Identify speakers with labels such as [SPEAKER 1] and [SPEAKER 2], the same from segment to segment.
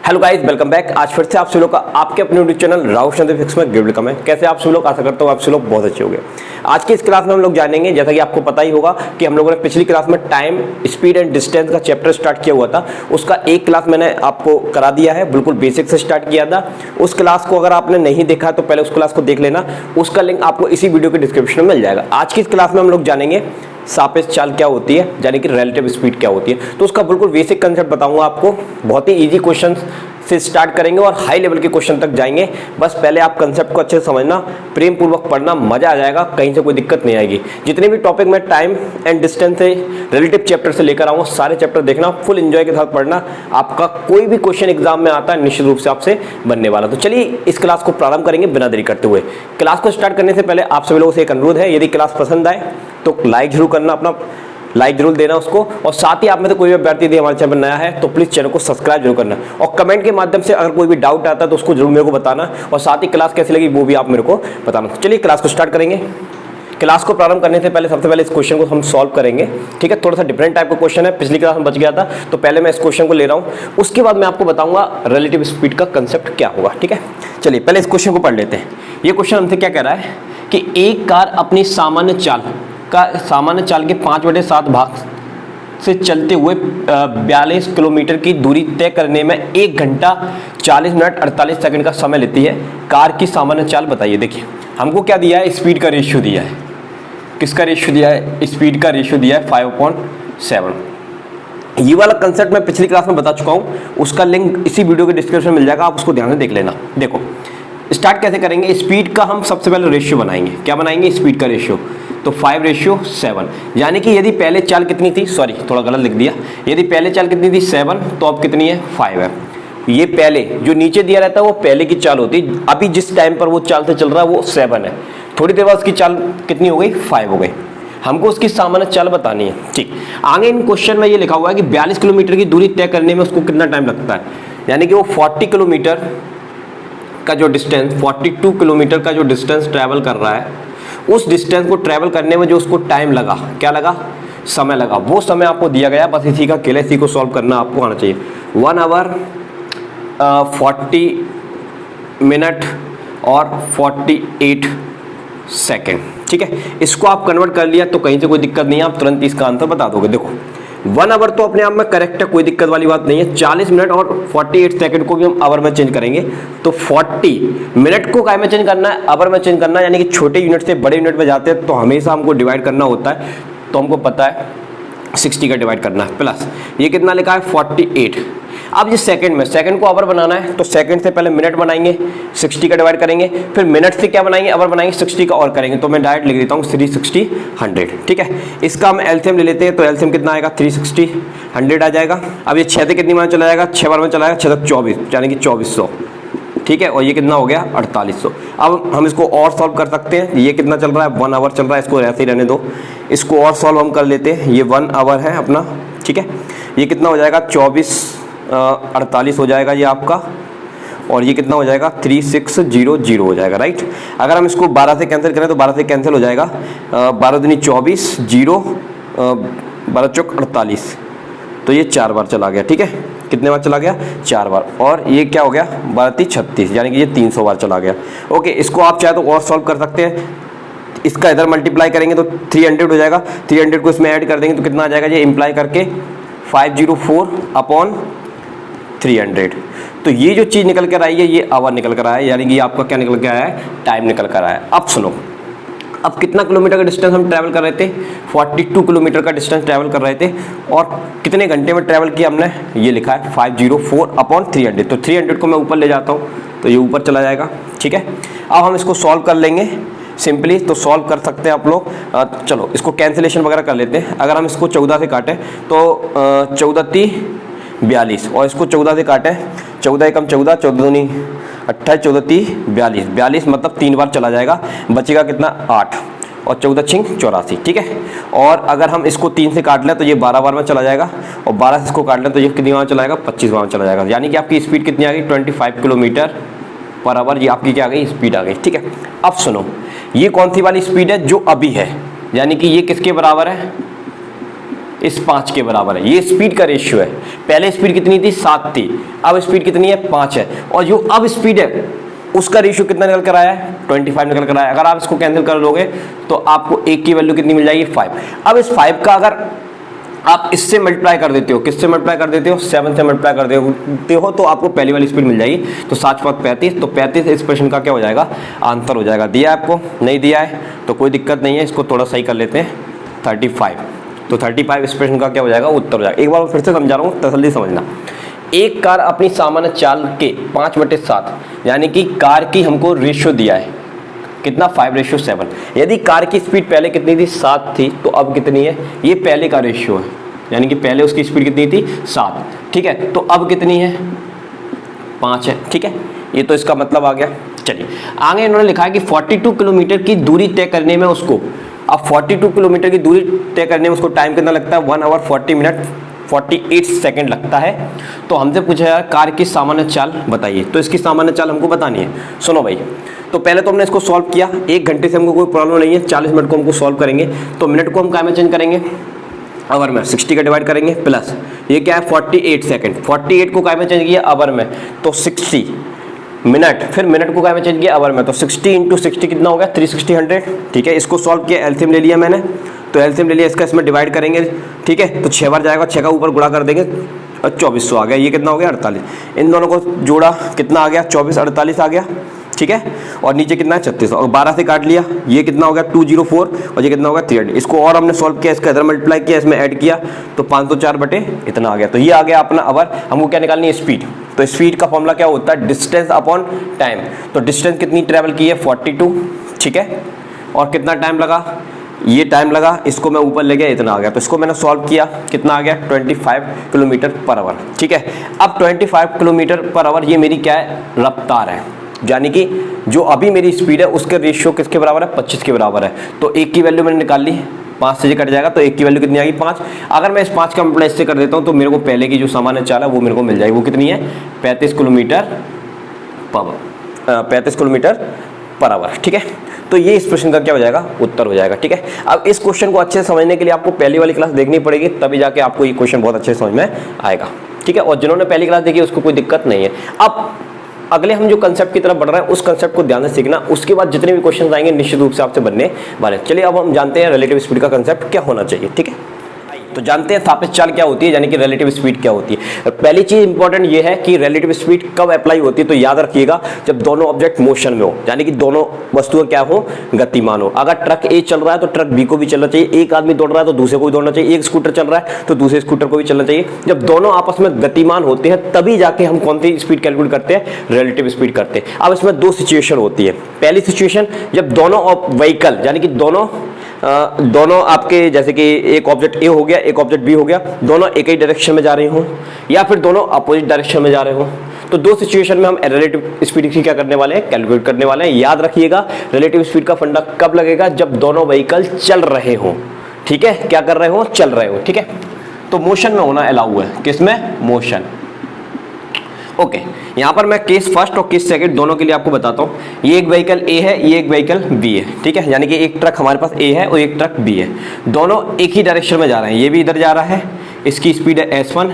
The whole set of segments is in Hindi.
[SPEAKER 1] Hello guys, welcome back. आज फिर से आप सभी लोग का आपके अपने यूट्यूब चैनल राहुल चंद्र फिक्स में वेलकम है। कैसे आप सभी लोग, आशा करता हूँ आप सभी लोग बहुत अच्छे होंगे। आज की इस क्लास में हम लोग जानेंगे, जैसा कि आपको पता ही होगा कि हम लोगों ने पिछली क्लास में टाइम, स्पीड एंड डिस्टेंस का चैप्टर स्टार्ट किया हुआ था। उसका एक क्लास मैंने आपको करा दिया है, बिल्कुल बेसिक से स्टार्ट किया था। उस क्लास को अगर आपने नहीं देखा तो पहले उस क्लास को देख लेना, उसका लिंक आपको इसी वीडियो के डिस्क्रिप्शन में मिल जाएगा। आज की इस क्लास में हम लोग जानेंगे सापेक्ष चाल क्या होती है, यानी कि रिलेटिव स्पीड क्या होती है। तो उसका बिल्कुल बेसिक कंसेप्ट बताऊंगा आपको। बहुत ही इजी क्वेश्चन से स्टार्ट करेंगे और हाई लेवल के क्वेश्चन तक जाएंगे। बस पहले आप कंसेप्ट को अच्छे से समझना, प्रेम पूर्वक पढ़ना, मजा आ जाएगा, कहीं से कोई दिक्कत नहीं आएगी। जितने भी टॉपिक मैं टाइम एंड डिस्टेंस से रिलेटिव चैप्टर से लेकर आऊंगा, सारे चैप्टर देखना, फुल एंजॉय के साथ पढ़ना। आपका कोई भी क्वेश्चन एग्जाम में आता है निश्चित रूप से आपसे बनने वाला। तो चलिए इस क्लास को प्रारंभ करेंगे बिना देरी करते हुए। क्लास को स्टार्ट करने से पहले आप सभी लोगों से एक अनुरोध है, यदि क्लास पसंद आए तो लाइक जरूर करना, अपना लाइक जरूर देना उसको। और साथ ही आप में तो कोई भी अभ्यर्थी यदि हमारे चैनल पर नया है तो प्लीज चैनल को सब्सक्राइब जरूर करना। और कमेंट के माध्यम से अगर कोई भी डाउट आता है तो उसको जरूर मेरे को बताना, और साथ ही क्लास कैसी लगी वो भी आप मेरे को बताना। चलिए क्लास को स्टार्ट करेंगे। क्लास को प्रारंभ करने से पहले सबसे पहले इस क्वेश्चन को हम सॉल्व करेंगे। ठीक है, थोड़ा सा डिफरेंट टाइप का क्वेश्चन है, पिछली क्लास में बच गया था, तो पहले मैं इस क्वेश्चन को ले रहा हूँ, उसके बाद मैं आपको बताऊंगा रिलेटिव स्पीड का कंसेप्ट क्या होगा। ठीक है, चलिए पहले इस क्वेश्चन को पढ़ लेते हैं। ये क्वेश्चन हमसे क्या कह रहा है कि एक कार अपनी सामान्य चाल के 5/7 भाग से चलते हुए 42 किलोमीटर की दूरी तय करने में 1 घंटा 40 मिनट 48 सेकंड का समय लेती है। कार की सामान्य चाल बताइए। देखिए हमको क्या दिया है, स्पीड का रेशियो दिया है। किसका रेशियो दिया है? स्पीड का रेशियो दिया है 5/7। ये वाला कंसेप्ट मैं पिछली क्लास में बता चुका हूँ, उसका लिंक इसी वीडियो के डिस्क्रिप्शन में मिल जाएगा, आप उसको ध्यान से देख लेना। देखो स्टार्ट कैसे करेंगे, स्पीड का हम सबसे पहले रेशियो बनाएंगे। क्या बनाएंगे? स्पीड का रेशियो। तो 5/7, यानी कि यदि पहले चाल कितनी थी, सॉरी थोड़ा गलत लिख दिया, यदि पहले चाल कितनी थी 7, तो अब कितनी है 5 है। ये पहले जो नीचे दिया रहता है वो पहले की चाल होती है, अभी जिस टाइम पर वो चाल से चल रहा है वो 7 है। थोड़ी देर बाद उसकी चाल कितनी हो गई? 5 हो गई। हमको उसकी सामान्य चाल बतानी है। ठीक, आगे इन क्वेश्चन में ये लिखा हुआ है कि 42 किलोमीटर की दूरी तय करने में उसको कितना टाइम लगता है, यानी कि वो 40 किलोमीटर का जो डिस्टेंस, 42 किलोमीटर का जो डिस्टेंस ट्रैवल कर रहा है, उस डिस्टेंस को ट्रैवल करने में जो उसको टाइम लगा, क्या लगा? समय लगा। वो समय आपको दिया गया, बस इसी का केवल इसी को सॉल्व करना आपको आना चाहिए। 1 आवर 40 मिनट और 48 सेकेंड। ठीक है, इसको आप कन्वर्ट कर लिया तो कहीं से कोई दिक्कत नहीं है, आप तुरंत इसका आंसर बता दोगे। देखो 1 आवर तो अपने आप में करेक्ट है, कोई दिक्कत वाली बात नहीं है। 40 मिनट और 48 सेकंड को भी हम आवर में चेंज करेंगे, तो 40 मिनट को काय में चेंज करना है? आवर में चेंज करना है, यानी कि छोटे यूनिट से बड़े यूनिट में जाते हैं तो हमेशा हमको डिवाइड करना होता है। तो हमको पता है 60 का डिवाइड करना है, प्लस ये कितना लिखा है 48। अब ये सेकंड में, सेकंड को आवर बनाना है तो सेकंड से पहले मिनट बनाएंगे, 60 का डिवाइड करेंगे, फिर मिनट से क्या बनाएंगे? आवर बनाएंगे, 60 का और करेंगे। तो मैं डायरेक्ट लिख देता हूँ 360 100। ठीक है, इसका हम एलसीएम ले लेते हैं, तो एलसीएम कितना आएगा? 360 100 आ जाएगा। अब ये 6 से कितनी बार चला जाएगा? 6 बार में चला जाएगा, 6 तक 24, यानी कि 2400। ठीक है, और ये कितना हो गया? 4800। अब हम इसको और सॉल्व कर सकते हैं। ये कितना चल रहा है? 1 आवर चल रहा है, इसको ऐसे ही रहने दो। इसको और सॉल्व हम कर लेते हैं। ये 1 आवर है अपना। ठीक है, ये कितना हो जाएगा? 48 हो जाएगा ये आपका, और ये कितना हो जाएगा? 3600 हो जाएगा, राइट। अगर हम इसको 12 से कैंसिल करें तो 12 से कैंसिल हो जाएगा, 12 दूनी 24, 0 12 चौक 48, तो ये 4 बार चला गया। ठीक है, कितने बार चला गया? 4 बार। और ये क्या हो गया? 12 36, यानी कि ये 300 बार चला गया। ओके, इसको आप चाहे तो और सॉल्व कर सकते हैं। इसका इधर मल्टीप्लाई करेंगे तो 300 हो जाएगा, 300 को इसमें ऐड कर देंगे तो कितना आ जाएगा? ये इम्प्लाई करके 504/300। तो ये जो चीज़ निकल कर आई है ये आवर निकल कर आया है, यानी कि आपका क्या निकल कर आया है? टाइम निकल कर आया है। अब सुनो, अब कितना किलोमीटर का डिस्टेंस हम ट्रैवल कर रहे थे? 42 किलोमीटर का डिस्टेंस ट्रैवल कर रहे थे, और कितने घंटे में ट्रैवल किया हमने? ये लिखा है 504/300। तो 300 को मैं ऊपर ले जाता हूँ तो ये ऊपर चला जाएगा। ठीक है, अब हम इसको सॉल्व कर लेंगे सिंपली, तो सॉल्व कर सकते हैं आप लोग। चलो इसको कैंसिलेशन वगैरह कर लेते हैं। अगर हम इसको 14 से काटें तो 14 3 42, और इसको 14 से काटें, 14 एकम 14, 14 दूनी 28, 14 3 42, 42 मतलब 3 बार चला जाएगा, बचेगा कितना? 8, और 14 छिंग 84। ठीक है, और अगर हम इसको 3 से काट लें तो ये 12 बार में चला जाएगा, और 12 से इसको काट लें तो ये कितनी बार चलाएगा? 25 बार में चला जाएगा। यानी कि आपकी स्पीड कितनी आ गई? 25 किलोमीटर पर आवर। ये आपकी क्या आ गई? स्पीड आ गई। ठीक है, अब सुनो, ये कौन सी वाली स्पीड है? जो अभी है, यानी कि ये किसके बराबर है? इस 5 के बराबर है। ये स्पीड का रेशियो है। पहले स्पीड कितनी थी? 7 थी, अब स्पीड कितनी है? 5 है। और जो अब स्पीड है उसका रेशियो कितना निकल कर आया है? 25 निकल कर आया है। अगर आप इसको कैंसिल कर लोगे तो आपको एक की वैल्यू कितनी मिल जाएगी? 5। अब इस 5 का अगर आप इससे मल्टीप्लाई कर देते हो, किससे मल्टीप्लाई कर देते हो? 7 से मल्टीप्लाई कर देते हो, तो आपको पहली वाली स्पीड मिल जाएगी। तो 7 5 35, तो 35 इस प्रश्न का क्या हो जाएगा? आंसर हो जाएगा। दिया है आपको? नहीं दिया है तो कोई दिक्कत नहीं है, इसको थोड़ा सही कर लेते हैं। 35, तो 35 इस प्रश्न का क्या हो जाएगा? उत्तर हो जाएगा। एक बार फिर से समझा रहा हूँ, तसल्ली समझना। एक कार अपनी सामान्य चाल के 5/7, यानी कि कार की हमको रेशियो दिया है कितना? 5:7। यदि कार की स्पीड पहले कितनी थी? 7 थी, तो अब कितनी है? ये पहले का रेशियो है, यानी कि पहले उसकी स्पीड कितनी थी? 7, ठीक है। तो अब कितनी है? 5 है, ठीक है। ये तो इसका मतलब आ गया। चलिए आगे इन्होंने लिखा है कि 42 किलोमीटर की दूरी तय करने में उसको, अब 42 किलोमीटर की दूरी तय करने में उसको टाइम कितना लगता है? 1 आवर 40 मिनट 48 सेकंड लगता है। तो हमसे पूछा है कार की सामान्य चाल बताइए, तो इसकी सामान्य चाल हमको बतानी है। सुनो भाई, तो पहले तो हमने इसको सॉल्व किया। 1 घंटे से हमको कोई प्रॉब्लम नहीं है, 40 मिनट को हमको सॉल्व करेंगे। तो मिनट को हम क्या में चेंज करेंगे? आवर में। 60 का डिवाइड करेंगे प्लस ये क्या है? 48 सेकंड। 48 को क्या में चेंज किया? आवर में, तो 60 मिनट। फिर मिनट को क्या में चेंज किया? आवर में, तो 60 × 60 कितना हो गया? 360 100, ठीक है। इसको सॉल्व किया, एलसीएम ले लिया मैंने, तो एलसीएम ले लिया, इसका इसमें डिवाइड करेंगे, ठीक है। तो 6 बार जाएगा, 6 का ऊपर गुणा कर देंगे, 2400 आ गया। ये कितना हो गया? 48। इन दोनों को जोड़ा, कितना आ गया? 24 48 आ गया, ठीक है। और नीचे कितना है? 3600। और 12 से काट लिया, ये कितना हो गया? 204, और ये कितना हो गया? 300। इसको और हमने सॉल्व किया, इसका इधर मल्टीप्लाई किया, इसमें ऐड किया, तो 504 बटे इतना आ गया। तो ये आ गया अपना आवर। हमको क्या निकालनी है? स्पीड। तो स्पीड का फॉर्मूला क्या होता है? Distance upon time. तो डिस्टेंस कितनी ट्रेवल की है? 42, ठीक है। और कितना टाइम लगा? ये टाइम लगा, इसको मैं ऊपर ले गया, इतना आ गया। तो इसको मैंने सॉल्व किया, कितना आ गया? 25 किलोमीटर पर आवर, ठीक है। अब 25 किलोमीटर पर आवर ये मेरी क्या है? रफ्तार है, यानी कि जो अभी मेरी स्पीड है उसके रेशियो किसके बराबर है? 25 के बराबर है। तो 1 की वैल्यू मैंने निकाल ली, 5 से कट जाएगा, तो 1 की वैल्यू कितनी आएगी? 5। अगर मैं इस 5 का मल्टीप्लाई इससे कर देता हूँ तो मेरे को पहले की जो सामान्य चाल है वो मेरे को मिल जाएगी। वो कितनी है? 35 किलोमीटर पर आवर, ठीक है। तो ये इस प्रश्न का क्या हो जाएगा? उत्तर हो जाएगा, ठीक है। अब इस क्वेश्चन को अच्छे से समझने के लिए आपको पहली वाली क्लास देखनी पड़ेगी, तभी जाके आपको ये क्वेश्चन बहुत अच्छे से समझ में आएगा, ठीक है। और जिन्होंने पहली क्लास देखी उसको कोई दिक्कत नहीं है। अब अगले हम जो कंसेप्ट की तरफ बढ़ रहे हैं उस कंसेप्ट को ध्यान से सीखना, उसके बाद जितने भी क्वेश्चन आएंगे निश्चित रूप से आपसे बनने वाले। चलिए अब हम जानते हैं रिलेटिव स्पीड का कंसेप्ट क्या होना चाहिए, ठीक है। तो जानते हैं सापेक्ष चाल क्या होती है, यानी कि रिलेटिव स्पीड क्या होती है। पहली चीज इंपॉर्टेंट ये है कि रिलेटिव स्पीड कब अप्लाई होती है, तो याद रखिएगा जब दोनों ऑब्जेक्ट मोशन में हो, यानी कि दोनों वस्तुएं क्या हो? गतिमान हो। अगर ट्रक ए चल रहा है तो ट्रक बी को भी चलना चाहिए, एक आदमी दौड़ रहा है तो दूसरे को भी दौड़ना चाहिए, एक स्कूटर चल रहा है तो दूसरे स्कूटर को भी चलना चाहिए। जब दोनों आपस में गतिमान होते हैं तभी जाके हम कौन सी स्पीड कैलकुलेट करते हैं? रिलेटिव स्पीड करते हैं। अब इसमें 2 सिचुएशन होती है। पहली सिचुएशन जब दोनों व्हीकल, यानी कि दोनों आपके, जैसे कि एक ऑब्जेक्ट ए हो गया, एक ऑब्जेक्ट बी हो गया, दोनों एक ही डायरेक्शन में जा रहे हो, या फिर दोनों अपोजिट डायरेक्शन में जा रहे हो, तो 2 सिचुएशन में हम रिलेटिव स्पीड की क्या करने वाले हैं? कैलकुलेट करने वाले हैं। याद रखिएगा रिलेटिव स्पीड का फंडा कब लगेगा? जब दोनों व्हीकल चल रहे हो, ठीक है। क्या कर रहे हो? चल रहे हो, ठीक है। तो मोशन में होना अलाउ है, किसमें? मोशन। ओके, यहाँ पर मैं केस फर्स्ट और केस सेकंड दोनों के लिए आपको बताता हूँ। ये एक व्हीकल ए है, ये एक व्हीकल बी है, ठीक है। यानी कि एक ट्रक हमारे पास ए है और एक ट्रक बी है, दोनों एक ही डायरेक्शन में जा रहे हैं। ये भी इधर जा रहा है, इसकी स्पीड है S1,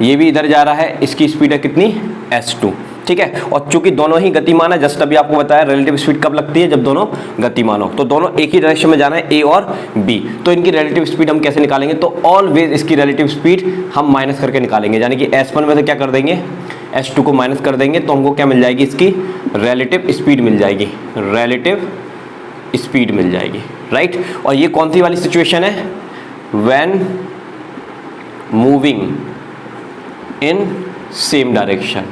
[SPEAKER 1] ये भी इधर जा रहा है, इसकी स्पीड है कितनी? S2, ठीक है। और चूंकि दोनों ही गतिमान है, जस्ट अभी आपको बताया रिलेटिव स्पीड कब लगती है? जब दोनों गतिमान हो। तो दोनों एक ही डायरेक्शन में जाना है, ए और बी। तो इनकी रिलेटिव स्पीड हम कैसे निकालेंगे? तो ऑलवेज इसकी रिलेटिव स्पीड हम माइनस करके निकालेंगे, यानी कि S1 में से क्या कर देंगे? S2 को माइनस कर देंगे, तो हमको क्या मिल जाएगी? इसकी रिलेटिव स्पीड मिल जाएगी, रिलेटिव स्पीड मिल जाएगी, राइट। और ये कौन सी वाली सिचुएशन है? When moving in same direction,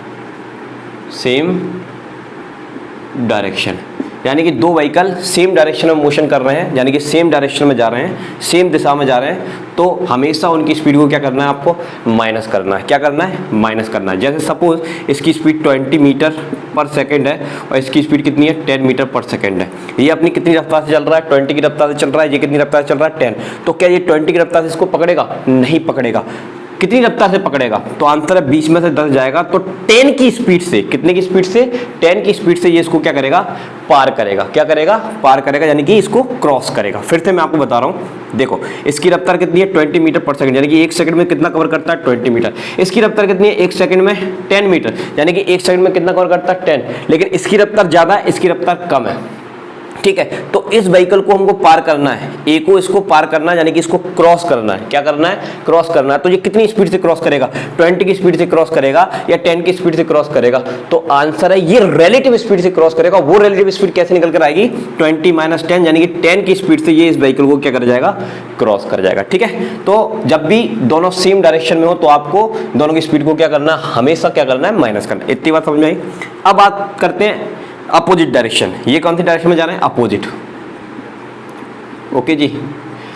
[SPEAKER 1] यानी कि 2 व्हीकल सेम डायरेक्शन में मोशन कर रहे हैं, यानी कि सेम डायरेक्शन में जा रहे हैं, सेम दिशा में जा रहे हैं, तो हमेशा उनकी स्पीड को क्या करना है? आपको माइनस करना है। क्या करना है? माइनस करना है। जैसे सपोज इसकी स्पीड 20 मीटर पर सेकंड है और इसकी स्पीड कितनी है? 10 मीटर पर सेकंड है। ये अपनी कितनी रफ्तार से चल रहा है? 20 की रफ्तार से चल रहा है। ये कितनी रफ्तार से चल रहा है? 10। तो क्या ये 20 की रफ्तार से इसको पकड़ेगा? नहीं पकड़ेगा। कितनी रफ्तार से पकड़ेगा, तो आंसर है 20 में से 10 जाएगा, तो 10 की स्पीड से, कितने की स्पीड से, 10 की स्पीड से ये इसको क्या करेगा, पार करेगा। क्या करेगा, पार करेगा, यानी कि इसको क्रॉस करेगा। फिर से मैं आपको बता रहा हूं, देखो इसकी रफ्तार कितनी है 20 मीटर पर सेकंड, यानी कि 1 सेकंड में कितना कवर करता है 20 मीटर। इसकी रफ्तार कितनी है 1 सेकंड में 10 मीटर, यानी कि 1 सेकंड में कितना कवर करता है 10। लेकिन इसकी रफ्तार ज्यादा है, इसकी रफ्तार कम है, ठीक है। तो इस व्हीकल को हमको पार करना है, ए को इसको पार करना है, यानी कि इसको क्रॉस करना है। क्या करना है, क्रॉस करना है। तो ये कितनी स्पीड से क्रॉस करेगा, 20 की स्पीड से क्रॉस करेगा या 10 की स्पीड से क्रॉस करेगा, तो आंसर है ये रिलेटिव स्पीड से क्रॉस करेगा। वो रिलेटिव स्पीड कैसे निकल कर आएगी, 20 - 10, यानी कि 10 की स्पीड से ये इस व्हीकल को क्या कर जाएगा, क्रॉस कर जाएगा, ठीक है। तो जब भी दोनों सेम डायरेक्शन में हो तो आपको दोनों की स्पीड को क्या करना है, हमेशा क्या करना है, माइनस करना है। इतनी बात समझ में आई। अब बात करते हैं अपोजिट डायरेक्शन। ये कौन सी डायरेक्शन में जा रहे हैं, अपोजिट। ओके जी,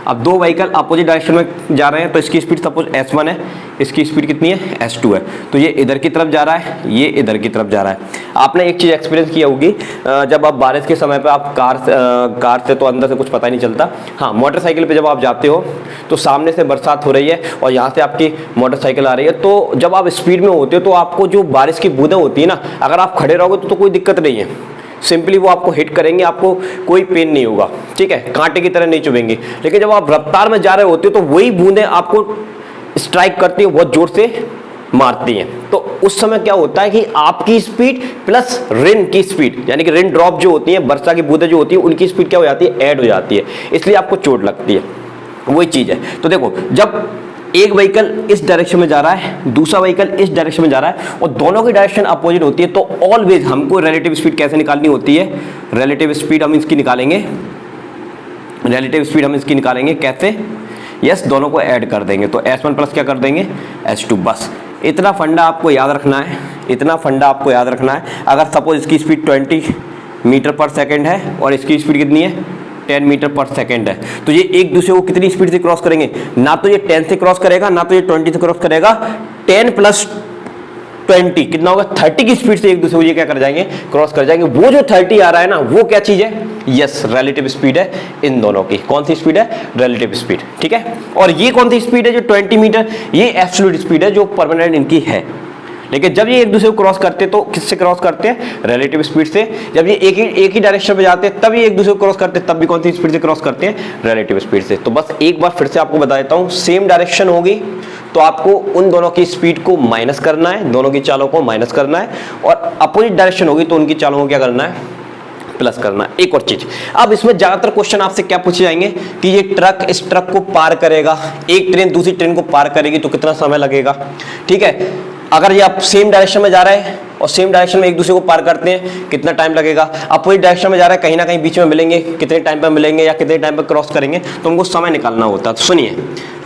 [SPEAKER 1] अब दो व्हीकल अपोजिट डायरेक्शन में जा रहे हैं, तो इसकी स्पीड सपोज s1 है, इसकी स्पीड कितनी है s2 है। तो ये इधर की तरफ जा रहा है, ये इधर की तरफ जा रहा है। आपने एक चीज़ एक्सपीरियंस किया होगी, जब आप बारिश के समय पे आप कार से तो अंदर से कुछ पता ही नहीं चलता, हाँ मोटरसाइकिल पे जब आप जाते हो तो सामने से बरसात हो रही है और यहाँ से आपकी मोटरसाइकिल आ रही है, तो जब आप स्पीड में होते हो तो आपको जो बारिश की बूंदें होती है ना, अगर आप खड़े रहोगे तो कोई दिक्कत नहीं है, सिंपली वो आपको हिट करेंगे, आपको कोई पेन नहीं होगा, ठीक है, कांटे की तरह नहीं चुभेंगे। लेकिन जब आप रफ्तार में जा रहे होते हो तो वही बूंदें आपको स्ट्राइक करती है, बहुत जोर से मारती हैं। तो उस समय क्या होता है कि आपकी स्पीड प्लस रेन की स्पीड, यानी कि रेन ड्रॉप जो होती है, वर्षा की बूंदें जो होती है, उनकी स्पीड क्या हो जाती है, ऐड हो जाती है, इसलिए आपको चोट लगती है। वही चीज है। तो देखो, जब एक व्हीकल इस डायरेक्शन में जा रहा है, दूसरा व्हीकल इस डायरेक्शन में जा रहा है और दोनों की डायरेक्शन अपोजिट होती है, तो ऑलवेज हमको रिलेटिव स्पीड कैसे निकालनी होती है, रिलेटिव स्पीड हम इसकी निकालेंगे, रिलेटिव स्पीड हम इसकी निकालेंगे कैसे, यस, दोनों को ऐड कर देंगे, तो s1 प्लस क्या कर देंगे s2। बस इतना फंडा आपको याद रखना है, इतना फंडा आपको याद रखना है। अगर सपोज इसकी स्पीड 20 मीटर पर सेकेंड है और इसकी स्पीड कितनी है 10 मीटर पर सेकेंड है, तो ये एक दूसरे को कितनी स्पीड से क्रॉस करेंगे, ना तो ये 10 से क्रॉस करेगा, ना तो ये 20 से क्रॉस करेगा, 10 + 20 कितना होगा, 30 की स्पीड से एक दूसरे को ये क्या कर जाएंगे, क्रॉस कर जाएंगे। वो जो 30 आ रहा है ना, वो क्या चीज है, यस, रिलेटिव स्पीड है इन दोनों की। कौन सी स्पीड है, रिलेटिव स्पीड, ठीक है। और ये कौन सी स्पीड है जो 20 मीटर, ये एब्सोल्यूट स्पीड है जो परमानेंट इनकी है। लेकिन जब ये एक दूसरे को क्रॉस करते हैं तो किससे क्रॉस करते हैं, रिलेटिव स्पीड से। जब ये एक ही डायरेक्शन में जाते हैं तब ये एक दूसरे को क्रॉस करते हैं, तब भी कौन सी स्पीड से क्रॉस करते हैं, रिलेटिव स्पीड से। तो बस एक बार फिर से आपको बता देता हूं, सेम डायरेक्शन होगी तो आपको उन दोनों की स्पीड को माइनस करना है, दोनों की चालों को माइनस करना है, और अपोजिट डायरेक्शन होगी तो उनकी चालों को क्या करना है, प्लस करना है। एक और चीज, अब इसमें ज्यादातर क्वेश्चन आपसे क्या पूछे जाएंगे कि ये ट्रक इस ट्रक को पार करेगा, एक ट्रेन दूसरी ट्रेन को पार करेगी तो कितना समय लगेगा, ठीक है। अगर ये आप सेम डायरेक्शन में जा रहे हैं और सेम डायरेक्शन में एक दूसरे को पार करते हैं, कितना टाइम लगेगा। अपोजिट डायरेक्शन में जा रहा है, कहीं ना कहीं बीच में मिलेंगे, कितने टाइम पर मिलेंगे या कितने टाइम पर क्रॉस करेंगे, तो उनको समय निकालना होता है। तो सुनिए,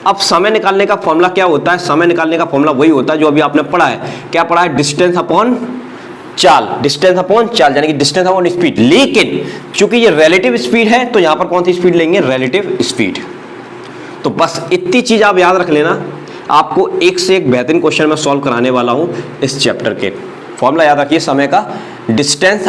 [SPEAKER 1] अब समय निकालने का फॉर्मूला क्या होता है, समय निकालने का फॉर्मूला वही होता है जो अभी आपने पढ़ा है। क्या पढ़ा है, डिस्टेंस अपॉन चाल, डिस्टेंस अपॉन चाल, यानी कि डिस्टेंस अपॉन स्पीड। लेकिन चूंकि ये रिलेटिव स्पीड है तो यहां पर कौन सी स्पीड लेंगे, रिलेटिव स्पीड। तो बस इतनी चीज आप याद रख लेना, आपको एक से एक बेहतरीन क्वेश्चन मैं सॉल्व कराने वाला हूं इस चैप्टर के। फॉर्मूला याद रखिए समय का, distance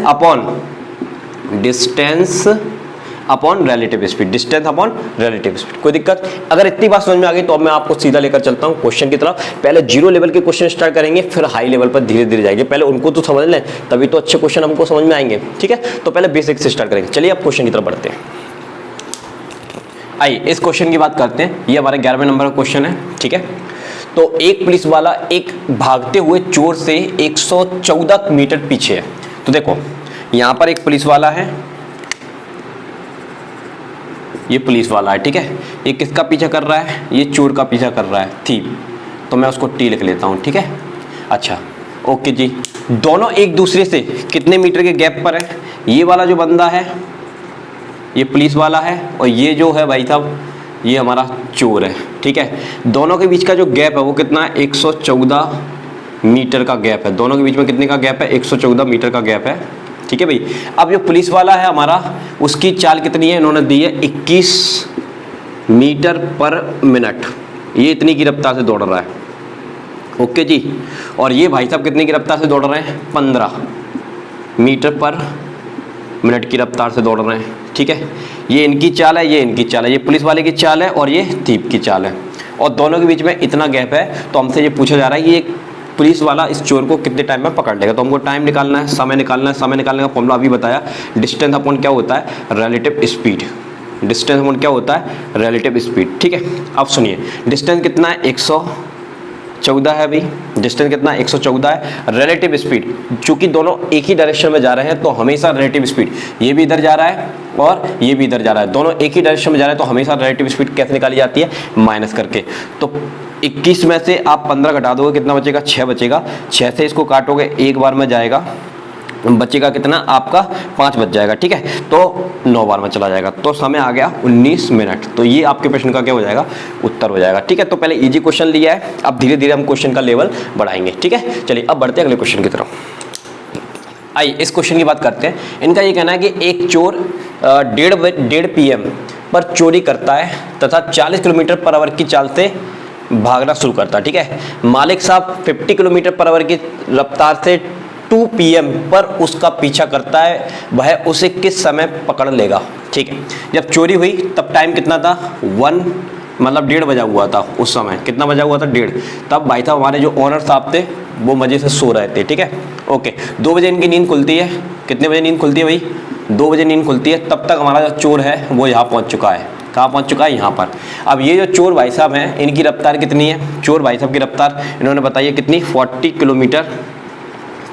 [SPEAKER 1] upon relative speed, distance upon relative speed. कोई दिक्कत, अगर इतनी बात समझ में आ गई तो अब मैं आपको सीधा लेकर चलता हूं क्वेश्चन की तरफ। पहले 0 लेवल के क्वेश्चन स्टार्ट करेंगे, फिर हाई लेवल पर धीरे धीरे जाएंगे। पहले उनको तो समझ लें, तभी तो अच्छे क्वेश्चन हमको समझ में आएंगे, ठीक है। तो पहले बेसिक से स्टार्ट करेंगे। चलिए अब क्वेश्चन की तरफ बढ़ते हैं। आइए इस क्वेश्चन की बात करते हैं। ये हमारा 11वें नंबर का क्वेश्चन है, ठीक है। तो एक पुलिस वाला एक भागते हुए चोर से 114 मीटर पीछे है। तो देखो यहां पर एक पुलिस वाला है, ये पुलिस वाला है, ठीक है। ये किसका पीछा कर रहा है, ये चोर का पीछा कर रहा है, थी। तो मैं उसको टी लिख लेता हूं, ठीक है। अच्छा ओके जी, दोनों एक दूसरे से कितने मीटर के गैप पर है, ये वाला जो बंदा है ये पुलिस वाला है, और ये जो है भाई साहब ये हमारा चोर है, ठीक है। दोनों के बीच का जो गैप है वो कितना है, 114 मीटर का गैप है। दोनों के बीच में कितने का गैप है, 114 मीटर का गैप है, ठीक है भाई। अब जो पुलिस वाला है हमारा, उसकी चाल कितनी है, इन्होंने दी है 21 मीटर पर मिनट। ये इतनी की रफ्तार से दौड़ रहा है, ओके जी। और ये भाई साहब कितने की रफ्तार से दौड़ रहे हैं, 15 मीटर पर मिनट की रफ्तार से दौड़ रहे हैं, ठीक है। ये इनकी चाल है, ये इनकी चाल है, ये पुलिस वाले की चाल है और ये थीप की चाल है। और दोनों के बीच में इतना गैप है, तो हमसे ये पूछा जा रहा है कि ये पुलिस वाला इस चोर को कितने टाइम में पकड़ लेगा। तो हमको टाइम निकालना है, समय निकालना है। समय निकालने का फॉर्मूला अभी बताया, डिस्टेंस अपॉन क्या होता है, रिलेटिव स्पीड। डिस्टेंस अपॉन क्या होता है, रिलेटिव स्पीड। ठीक है, अब सुनिए, डिस्टेंस कितना है, 114 है अभी। डिस्टेंस कितना है, 114 है। रिलेटिव स्पीड, चूंकि दोनों एक ही डायरेक्शन में जा रहे हैं तो हमेशा रिलेटिव स्पीड, ये भी इधर जा रहा है और ये भी इधर जा रहा है, दोनों एक ही डायरेक्शन में जा रहे हैं, तो हमेशा रिलेटिव स्पीड कैसे निकाली जाती है, माइनस करके। तो 21 में से आप 15 घटा दोगे, कितना बचेगा, 6 बचेगा। 6 से इसको काटोगे, एक बार में जाएगा, बचेगा कितना आपका, 5 बच जाएगा। ठीक है, तो 9 बार में चला जाएगा, तो समय आ गया 19 मिनट। तो ये आपके प्रश्न का क्या हो जाएगा, उत्तर हो जाएगा। ठीक है, तो पहले इजी क्वेश्चन लिया है, अब धीरे धीरे हम क्वेश्चन का लेवल बढ़ाएंगे। ठीक है, चलिए अब बढ़ते हैं अगले क्वेश्चन की तरफ। आइए इस क्वेश्चन की बात करते हैं। इनका ये कहना है कि एक चोर 1:30 PM पर चोरी करता है तथा 40 किलोमीटर पर आवर की चाल से भागना शुरू करता है। ठीक है, मालिक साहब 50 किलोमीटर पर आवर की रफ्तार से 2 PM पर उसका पीछा करता है, वह उसे किस समय पकड़ लेगा। ठीक है, जब चोरी हुई तब टाइम कितना था, 1 मतलब 1:30 बजा हुआ था। उस समय कितना बजा हुआ था, 1:30। तब भाई साहब हमारे जो ओनर साहब थे वो मजे से सो रहे थे। ठीक है, ओके, 2 बजे इनकी नींद खुलती है। कितने बजे नींद खुलती है भाई, 2 बजे नींद खुलती है। तब तक हमारा जो चोर है वो यहाँ पहुँच चुका है। कहाँ पहुँच चुका है, यहाँ पर। अब ये जो चोर भाई साहब हैं, इनकी रफ्तार कितनी है, चोर भाई साहब की रफ्तार इन्होंने बताई है कितनी, 40 किलोमीटर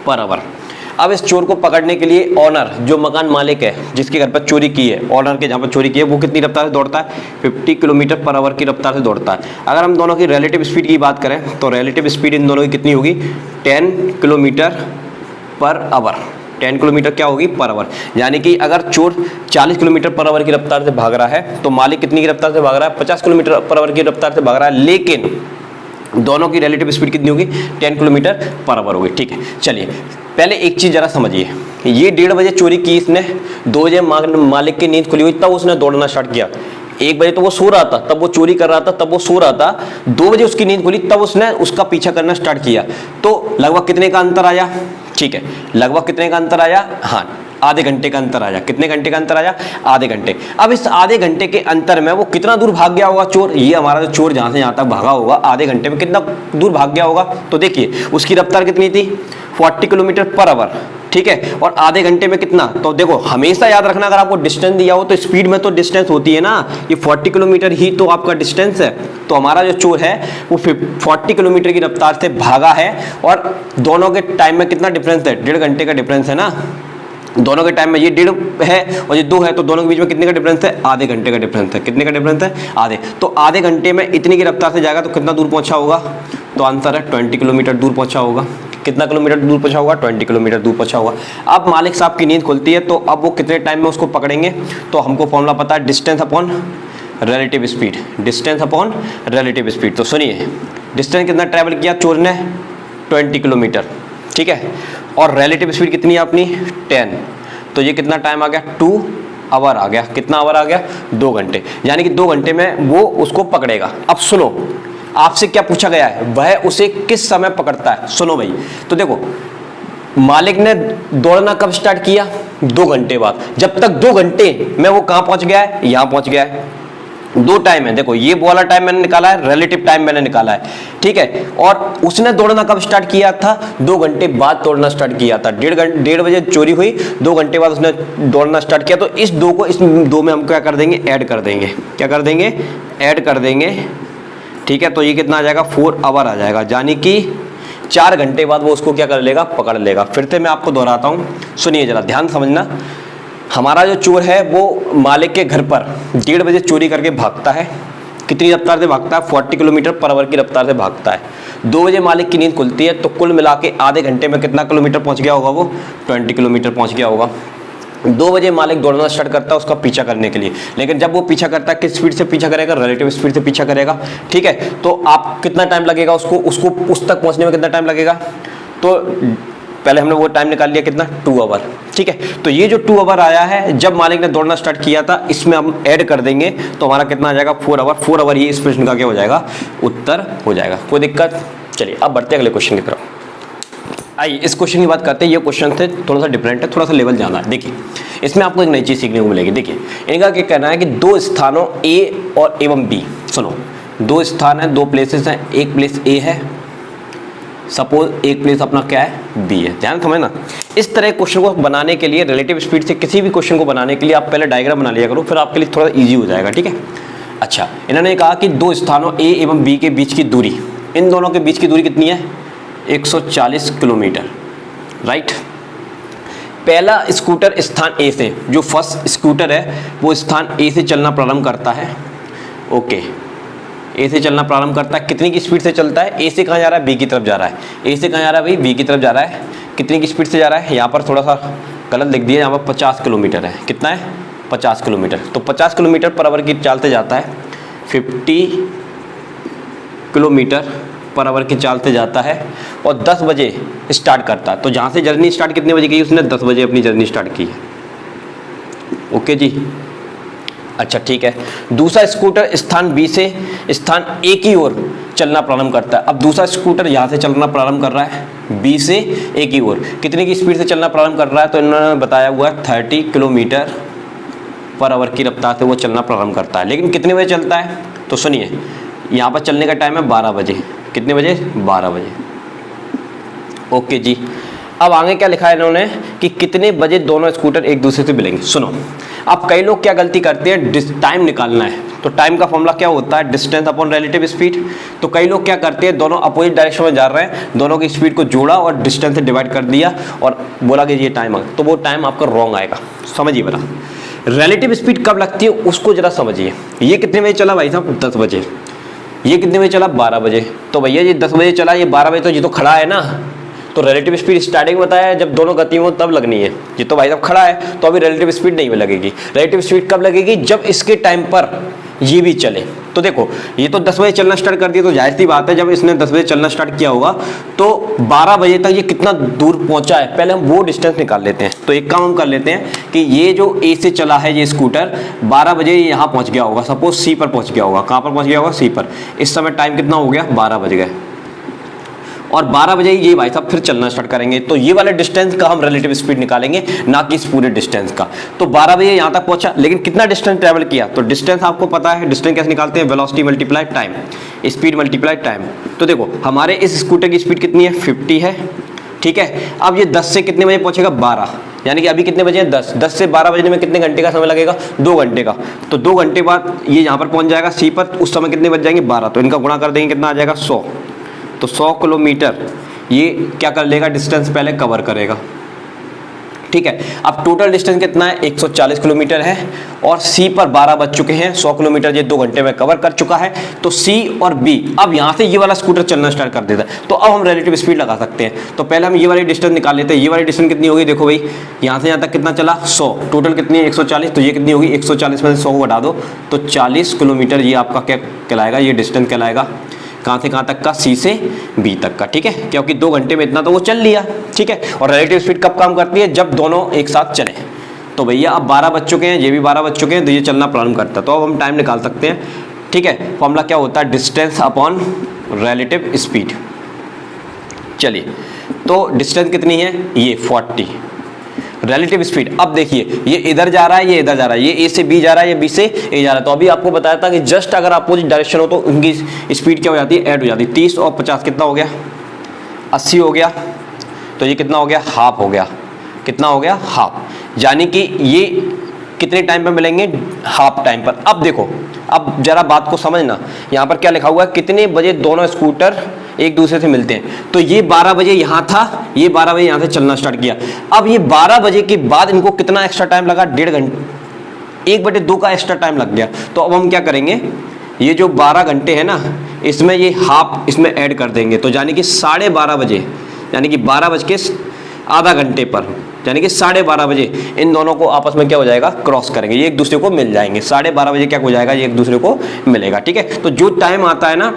[SPEAKER 1] पर आवर। अब इस चोर को पकड़ने के लिए ऑनर, जो मकान मालिक है जिसके घर पर चोरी की है, ऑनर के जहाँ पर चोरी की है, वो कितनी रफ्तार से दौड़ता है, 50 किलोमीटर पर आवर की रफ्तार से दौड़ता है। अगर हम दोनों की रिलेटिव स्पीड की बात करें तो रिलेटिव स्पीड इन दोनों की कितनी होगी, 10 किलोमीटर पर आवर। 10 किलोमीटर क्या होगी, पर आवर। यानी कि अगर चोर 40 किलोमीटर पर आवर की रफ्तार से भाग रहा है तो मालिक कितनी की रफ्तार से भाग रहा है, 50 किलोमीटर पर आवर की रफ्तार से भाग रहा है, लेकिन दोनों की रिलेटिव स्पीड कितनी होगी, 10 किलोमीटर पर आवर होगी। ठीक है, चलिए पहले एक चीज़ जरा समझिए, ये 1:30 बजे चोरी की इसने, 2 बजे मालिक की नींद खुली हुई तब उसने दौड़ना स्टार्ट किया। 1 बजे तो वो सो रहा था, तब वो चोरी कर रहा था, तब वो सो रहा था। 2 बजे उसकी नींद खुली तब उसने उसका पीछा करना स्टार्ट किया। तो लगभग कितने का अंतर आया, ठीक है, लगभग कितने का अंतर आया, हाँ आधे घंटे का अंतर आया। कितने घंटे का अंतर आया, आधे घंटे। अब इस आधे घंटे के अंतर में वो कितना दूर भाग गया होगा चोर, ये हमारा जो चोर जहां से यहां तक भागा होगा आधे घंटे में कितना दूर भाग गया होगा। तो देखिए उसकी रफ्तार कितनी थी, 40 किलोमीटर पर आवर। ठीक है, और आधे घंटे में कितना, तो देखो हमेशा याद रखना, अगर आपको डिस्टेंस दिया हो तो स्पीड में तो डिस्टेंस होती है ना, ये 40 किलोमीटर ही तो आपका डिस्टेंस है। तो हमारा जो चोर है वो 40 किलोमीटर की रफ्तार से भागा है, और दोनों के टाइम में कितना डिफरेंस है, 1.5 घंटे का डिफरेंस है ना। दोनों के टाइम में ये 1.5 है और ये 2 है, तो दोनों के बीच में कितने का डिफरेंस है, आधे घंटे का डिफरेंस है। कितने का डिफरेंस है, आधे। तो आधे घंटे में इतनी की रफ्तार से जाएगा तो कितना दूर पहुंचा होगा, तो आंसर है 20 किलोमीटर दूर पहुंचा होगा। कितना किलोमीटर दूर पहुंचा होगा, 20 किलोमीटर दूर पहुंचा होगा। अब मालिक साहब की नींद खुलती है, तो अब वो कितने टाइम में उसको पकड़ेंगे, तो हमको फॉर्मूला पता है, distance upon relative speed. Distance upon relative speed. तो सुनिए, डिस्टेंस कितना ट्रैवल किया चोर ने, 20 किलोमीटर। ठीक है, और रिलेटिव स्पीड कितनी है अपनी, 10। तो ये कितना टाइम आ गया, 2 आवर आ गया। कितना आवर आ गया, 2 घंटे। यानी कि 2 घंटे में वो उसको पकड़ेगा। अब सुनो, आपसे क्या पूछा गया है, वह उसे किस समय पकड़ता है। सुनो भाई, तो देखो मालिक ने दौड़ना कब स्टार्ट किया, 2 घंटे बाद। जब तक 2 घंटे में वो कहां पहुंच गया है, यहां पहुंच गया है। 2 टाइम है, देखो ये वाला टाइम मैंने निकाला है, रिलेटिव टाइम मैंने निकाला है। ठीक है, और उसने दौड़ना कब स्टार्ट किया था, 2 घंटे बाद दौड़ना स्टार्ट किया था। 1:30 बजे चोरी हुई, 2 घंटे बाद उसने दौड़ना स्टार्ट किया। तो इस 2 को इस 2 में हम क्या कर देंगे, ऐड कर देंगे। क्या कर देंगे, ऐड कर देंगे। ठीक है, तो ये कितना आ जाएगा, 4 आवर आ जाएगा। यानी कि 4 घंटे बाद वो उसको क्या कर लेगा, पकड़ लेगा। फिर से मैं आपको दोहराता हूँ, सुनिए जरा ध्यान समझना। हमारा जो चोर है वो मालिक के घर पर 1:30 बजे चोरी करके भागता है। कितनी रफ्तार से भागता है, 40 किलोमीटर पर आवर की रफ्तार से भागता है। 2 बजे मालिक की नींद खुलती है, तो कुल मिला के आधे घंटे में कितना किलोमीटर पहुंच गया होगा, वो 20 किलोमीटर पहुंच गया होगा। 2 बजे मालिक दौड़ना स्टार्ट करता है उसका पीछा करने के लिए, लेकिन जब वो पीछा करता है किस स्पीड से पीछा करेगा, रिलेटिव स्पीड से पीछा करेगा। ठीक है, तो आप कितना टाइम लगेगा उसको उस तक पहुंचने में कितना टाइम लगेगा, तो पहले हमने वो टाइम निकाल लिया कितना, 2 आवर। ठीक है, तो ये जो 2 आवर आया है जब मालिक ने दौड़ना स्टार्ट किया था, इसमें हम ऐड कर देंगे तो हमारा कितना आ जाएगा, 4 आवर। 4 आवर ही इस प्रश्न का क्या हो जाएगा, उत्तर हो जाएगा। कोई दिक्कत। चलिए अब बढ़ते हैं अगले क्वेश्चन की तरफ। आइए इस क्वेश्चन की बात करते हैं। ये क्वेश्चन से थोड़ा सा डिफरेंट है, थोड़ा सा लेवल ज़्यादा है। देखिए इसमें आपको एक नई चीज़ सीखने को मिलेगी। देखिए इनका क्या कहना है कि 2 स्थानों ए और एवं बी, सुनो, दो स्थान है, दो प्लेसेस हैं, एक प्लेस ए है, सपोज एक प्लेस अपना क्या है, बी है। ध्यान समझना, इस तरह क्वेश्चन को बनाने के लिए, रिलेटिव स्पीड से किसी भी क्वेश्चन को बनाने के लिए आप पहले डायग्राम बना लिया करो, फिर आपके लिए थोड़ा इजी हो जाएगा, ठीक है। अच्छा, इन्होंने कहा कि दो स्थानों ए एवं बी के बीच की दूरी, इन दोनों के बीच की दूरी कितनी है, 140 किलोमीटर, राइट। पहला स्कूटर स्थान ए से, जो फर्स्ट स्कूटर है वो स्थान ए से चलना प्रारंभ करता है, ओके, ए से चलना प्रारंभ करता है। कितनी की स्पीड से चलता है, ए से कहाँ जा रहा है, बी की तरफ जा रहा है, ए से कहाँ जा रहा है भाई, बी की तरफ जा रहा है। कितनी की स्पीड से जा रहा है, यहाँ पर थोड़ा सा गलत लिख दिया, यहाँ पर 50 किलोमीटर है। कितना है, 50 किलोमीटर। तो 50 किलोमीटर पर आवर की चाल से जाता है, 50 किलोमीटर पर आवर की चाल से जाता है और 10 बजे स्टार्ट करता है। तो जहाँ से जर्नी स्टार्ट कितने बजे की, उसने 10 बजे अपनी जर्नी स्टार्ट की है, ओके जी। अच्छा ठीक है, दूसरा स्कूटर स्थान बी से स्थान ए की ओर चलना प्रारंभ करता है। अब दूसरा स्कूटर यहाँ से चलना प्रारंभ कर रहा है बी से ए की ओर, कितने की स्पीड से चलना प्रारंभ कर रहा है, तो इन्होंने बताया हुआ है 30 किलोमीटर पर आवर की रफ्तार से वो चलना प्रारंभ करता है। लेकिन कितने बजे चलता है, तो सुनिए, यहाँ पर चलने का टाइम है 12 बजे। कितने बजे, 12 बजे, ओके जी। अब आगे क्या लिखा है इन्होंने कि कितने बजे दोनों स्कूटर एक दूसरे से मिलेंगे। सुनो, अब कई लोग क्या गलती करते हैं, टाइम निकालना है तो टाइम का फॉर्मूला क्या होता है, डिस्टेंस अपॉन रिलेटिव स्पीड। तो कई लोग क्या करते हैं, दोनों अपोजिट डायरेक्शन में जा रहे हैं, दोनों की स्पीड को जोड़ा और डिस्टेंस से डिवाइड कर दिया और बोला कि ये टाइम आ, तो वो टाइम आपका रॉन्ग आएगा। समझिए बता, रिलेटिव स्पीड कब लगती है उसको जरा समझिए। ये कितने बजे चला भाई साहब, 10 बजे। ये कितने बजे चला, 12 बजे। तो भैया ये 10 बजे चला, ये 12 बजे, तो ये तो खड़ा है ना, तो रिलेटिव स्पीड स्टार्टिंग बताया है जब दोनों गति में तब लगनी है। ये तो भाई साहब खड़ा है तो अभी रिलेटिव स्पीड नहीं लगेगी। रिलेटिव स्पीड कब लगेगी, जब इसके टाइम पर ये भी चले। तो देखो ये तो 10 बजे चलना स्टार्ट कर दिया, तो जाहिर सी बात है जब इसने 10 बजे चलना स्टार्ट किया होगा तो 12 बजे तक ये कितना दूर पहुंचा है, पहले हम वो डिस्टेंस निकाल लेते हैं। तो एक काम हम कर लेते हैं कि ये जो ए से चला है ये स्कूटर 12 बजे यहाँ पहुंच गया होगा, सपोज सी पर पहुंच गया होगा। कहाँ पर पहुंच गया होगा, सी पर। इस समय टाइम कितना हो गया, 12 बज गए, और 12 बजे ये भाई साहब फिर चलना स्टार्ट करेंगे। तो ये वाले डिस्टेंस का हम रिलेटिव स्पीड निकालेंगे, ना कि इस पूरे डिस्टेंस का। तो 12 बजे यहाँ तक पहुंचा, लेकिन कितना डिस्टेंस ट्रैवल किया, तो डिस्टेंस आपको पता है, डिस्टेंस कैसे निकालते हैं, velocity multiply time, speed multiply time. तो देखो हमारे इस स्कूटर की स्पीड कितनी है, 50 है, ठीक है। अब ये 10 से कितने बजे पहुंचेगा, 12, यानी कि अभी कितने बजे हैं, 10 से 12 बजने में कितने घंटे का समय लगेगा, 2 घंटे का। तो 2 घंटे बाद ये यहाँ पर पहुंच जाएगा सी पर, उस समय कितने बज जाएंगे, 12। तो इनका गुणा कर देंगे, कितना आ जाएगा, 100। तो 100 किलोमीटर ये क्या कर लेगा, डिस्टेंस पहले कवर करेगा, ठीक है। अब टोटल डिस्टेंस कितना है, 140 किलोमीटर है, और सी पर 12 बज चुके हैं, 100 किलोमीटर ये 2 घंटे में कवर कर चुका है। तो सी और बी, अब यहाँ से ये वाला स्कूटर चलना स्टार्ट कर देता है, तो अब हम रिलेटिव स्पीड लगा सकते हैं। तो पहले हम ये वाली डिस्टेंस निकाल लेते हैं। ये वाली डिस्टेंस कितनी होगी, देखो भाई यहाँ से यहाँ तक कितना चला, 100, टोटल कितनी है, 140। तो ये कितनी होगी, 140 में से 100 को घटा दो तो 40 किलोमीटर ये आपका क्या कहलाएगा, ये डिस्टेंस कहलाएगा। कहाँ से कहाँ तक का, सी से बी तक का, ठीक है, क्योंकि 2 घंटे में इतना तो वो चल लिया, ठीक है। और रिलेटिव स्पीड कब काम करती है, जब दोनों एक साथ चले। तो भैया अब 12 बज चुके हैं, ये भी 12 बज चुके हैं, तो ये चलना प्रारंभ करता है। तो अब हम टाइम निकाल सकते हैं, ठीक है। फॉर्मूला क्या होता है, डिस्टेंस अपॉन रिलेटिव स्पीड। चलिए, तो डिस्टेंस कितनी है, ये 40, रिलेटिव स्पीड। अब देखिए ये इधर जा रहा है, ये इधर जा रहा है, ये ए से बी जा रहा है, ये बी से ए जा रहा है। तो अभी आपको बताया था कि जस्ट अगर अपोजिट डायरेक्शन हो तो उनकी स्पीड क्या हो जाती है, ऐड हो जाती है। 30 और 50 कितना हो गया, 80 हो गया। तो ये कितना हो गया, हाफ हो गया। कितना हो गया, हाफ, यानी कि ये कितने टाइम पर मिलेंगे, हाफ टाइम पर। अब देखो, अब जरा बात को समझना, यहाँ पर क्या लिखा हुआ है, कितने बजे दोनों स्कूटर एक दूसरे से मिलते हैं। तो ये 12 बजे यहाँ था, ये 12 बजे यहाँ से चलना स्टार्ट किया। अब ये 12 बजे के बाद इनको कितना एक्स्ट्रा टाइम लगा, 1.5 घंटे, 1/2 का एक्स्ट्रा टाइम लग गया। तो अब हम क्या करेंगे, ये जो 12 घंटे है ना, इसमें ये हाफ इसमें ऐड कर देंगे। तो यानी कि 12:30 बजे, यानी कि 12 बज के आधा घंटे पर, यानी कि 12:30 बजे इन दोनों को आपस में क्या हो जाएगा, क्रॉस करेंगे, ये एक दूसरे को मिल जाएंगे। 12:30 बजे क्या हो जाएगा, ये एक दूसरे को मिलेगा, ठीक है। तो जो टाइम आता है ना,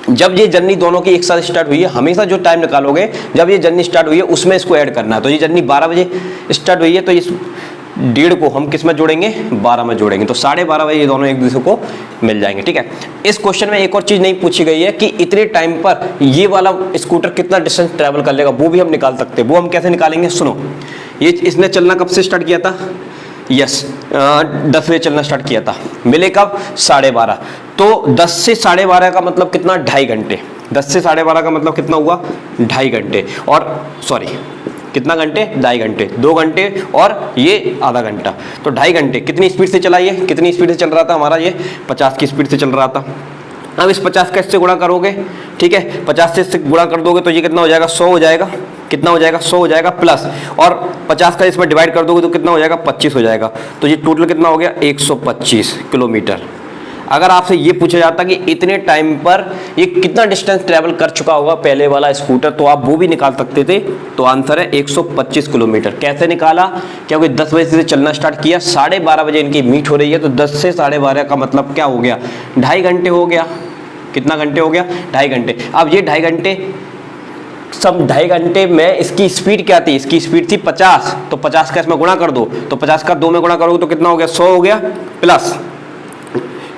[SPEAKER 1] जब ये जर्नी दोनों की एक साथ स्टार्ट हुई है, हमेशा जो टाइम निकालोगे जब ये जर्नी स्टार्ट हुई है उसमें इसको ऐड करना है। तो ये जर्नी 12 बजे स्टार्ट हुई है, तो इस 1.5 को हम किस में जोड़ेंगे, 12 में जोड़ेंगे। तो 12:30 बजे ये दोनों एक दूसरे को मिल जाएंगे, ठीक है। इस क्वेश्चन में एक और चीज नहीं पूछी गई है कि इतने टाइम पर ये वाला स्कूटर कितना डिस्टेंस ट्रैवल कर लेगा, वो भी हम निकाल सकते हैं। वो हम कैसे निकालेंगे, सुनो। ये इसने चलना कब से स्टार्ट किया था, 10 बजे चलना स्टार्ट किया था, मिले कब, 12:30। तो 10 से 12:30 का मतलब कितना, 2.5 घंटे। 10 से 12:30 का मतलब कितना हुआ, 2.5 घंटे। और सॉरी कितना घंटे, 2.5 घंटे, 2 घंटे और ये आधा घंटा, तो 2.5 घंटे। कितनी स्पीड से चला, ये कितनी स्पीड से चल रहा था हमारा, ये 50 की स्पीड से चल रहा था। अब इस 50 का इससे गुणा करोगे, ठीक है, 50 से इससे गुणा कर दोगे तो ये कितना हो जाएगा, 100 हो जाएगा। कितना हो जाएगा, 100 हो जाएगा प्लस, और 50 का इसमें डिवाइड कर दोगे तो कितना हो जाएगा, 25 हो जाएगा। तो ये टोटल कितना हो गया, 125 किलोमीटर। अगर आपसे ये पूछा जाता कि इतने टाइम पर ये कितना डिस्टेंस ट्रैवल कर चुका होगा पहले वाला स्कूटर, तो आप वो भी निकाल सकते थे। तो आंसर है 125 किलोमीटर। कैसे निकाला, क्योंकि 10 बजे से चलना स्टार्ट किया, 12:30 बजे इनकी मीट हो रही है, तो 10 से 12:30 का मतलब क्या हो गया, 2.5 घंटे हो गया। कितना घंटे हो गया, 2.5 घंटे। अब ये 2.5 घंटे, सब 2.5 घंटे में इसकी स्पीड क्या थी, इसकी स्पीड थी 50, तो 50 का इसमें गुणा कर दो, तो 50 का 2 में गुणा करोगे तो कितना हो गया, 100 हो गया, प्लस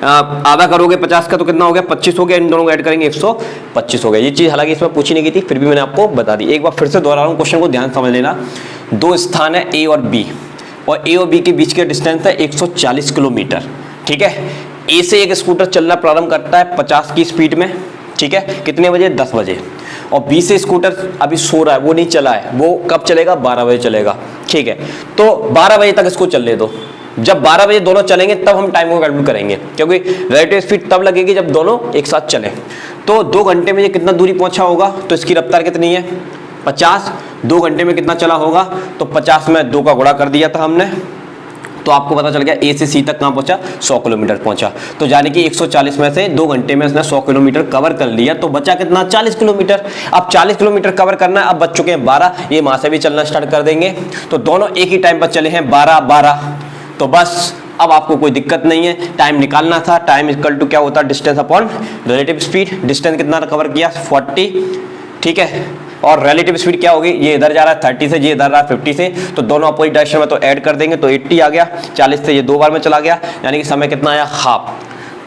[SPEAKER 1] आधा करोगे 50 का तो कितना हो गया, 25 हो गया, इन दोनों को ऐड करेंगे 125 हो गया। ये चीज़ हालांकि इसमें पूछी नहीं गई थी, फिर भी मैंने आपको बता दी। एक बार फिर से दोहरा रहा हूँ, क्वेश्चन को ध्यान समझ लेना। 2 स्थान है ए और बी, और ए और बी के बीच के डिस्टेंस है 140 किलोमीटर, ठीक है। ए से एक स्कूटर चलना प्रारंभ करता है 50 की स्पीड में, ठीक है, कितने बजे, 10 बजे। और बी से स्कूटर अभी सो रहा है, वो नहीं चला है, वो कब चलेगा, 12 बजे चलेगा, ठीक है। तो 12 बजे तक इसको चलने दो। जब 12 बजे दोनों चलेंगे तब हम टाइम को कैलकुलेट करेंगे, क्योंकि रिलेटिव स्पीड तब लगेगी जब दोनों एक साथ चलें। तो 2 घंटे में ये कितना दूरी पहुंचा होगा, तो इसकी रफ्तार कितनी है, 50। 2 घंटे में कितना चला होगा, तो 50 में 2 का गुणा कर दिया था हमने, तो आपको पता चल गया ए से सी तक कहाँ पहुंचा, 100 किलोमीटर पहुंचा। तो यानी कि 140 में से 2 घंटे में इसने 100 किलोमीटर कवर कर लिया, तो बचा कितना, 40 किलोमीटर। अब 40 किलोमीटर कवर करना है, अब बच चुके हैं 12, ये वहां से भी चलना स्टार्ट कर देंगे, तो दोनों एक ही टाइम पर चले हैं 12-12, तो बस अब आपको कोई दिक्कत नहीं है। टाइम निकालना था, टाइम इक्वल टू क्या होता है, distance upon relative speed. Distance कितना कवर किया, 40, ठीक है, और रिलेटिव स्पीड क्या होगी, ये इधर जा रहा है 30 से, ये इधर रहा है 50 से, तो दोनों अपोजिट डायरेक्शन में तो ऐड कर देंगे, तो 80 आ गया। 40 से ये 2 बार में चला गया, यानी कि समय कितना आया, हाफ।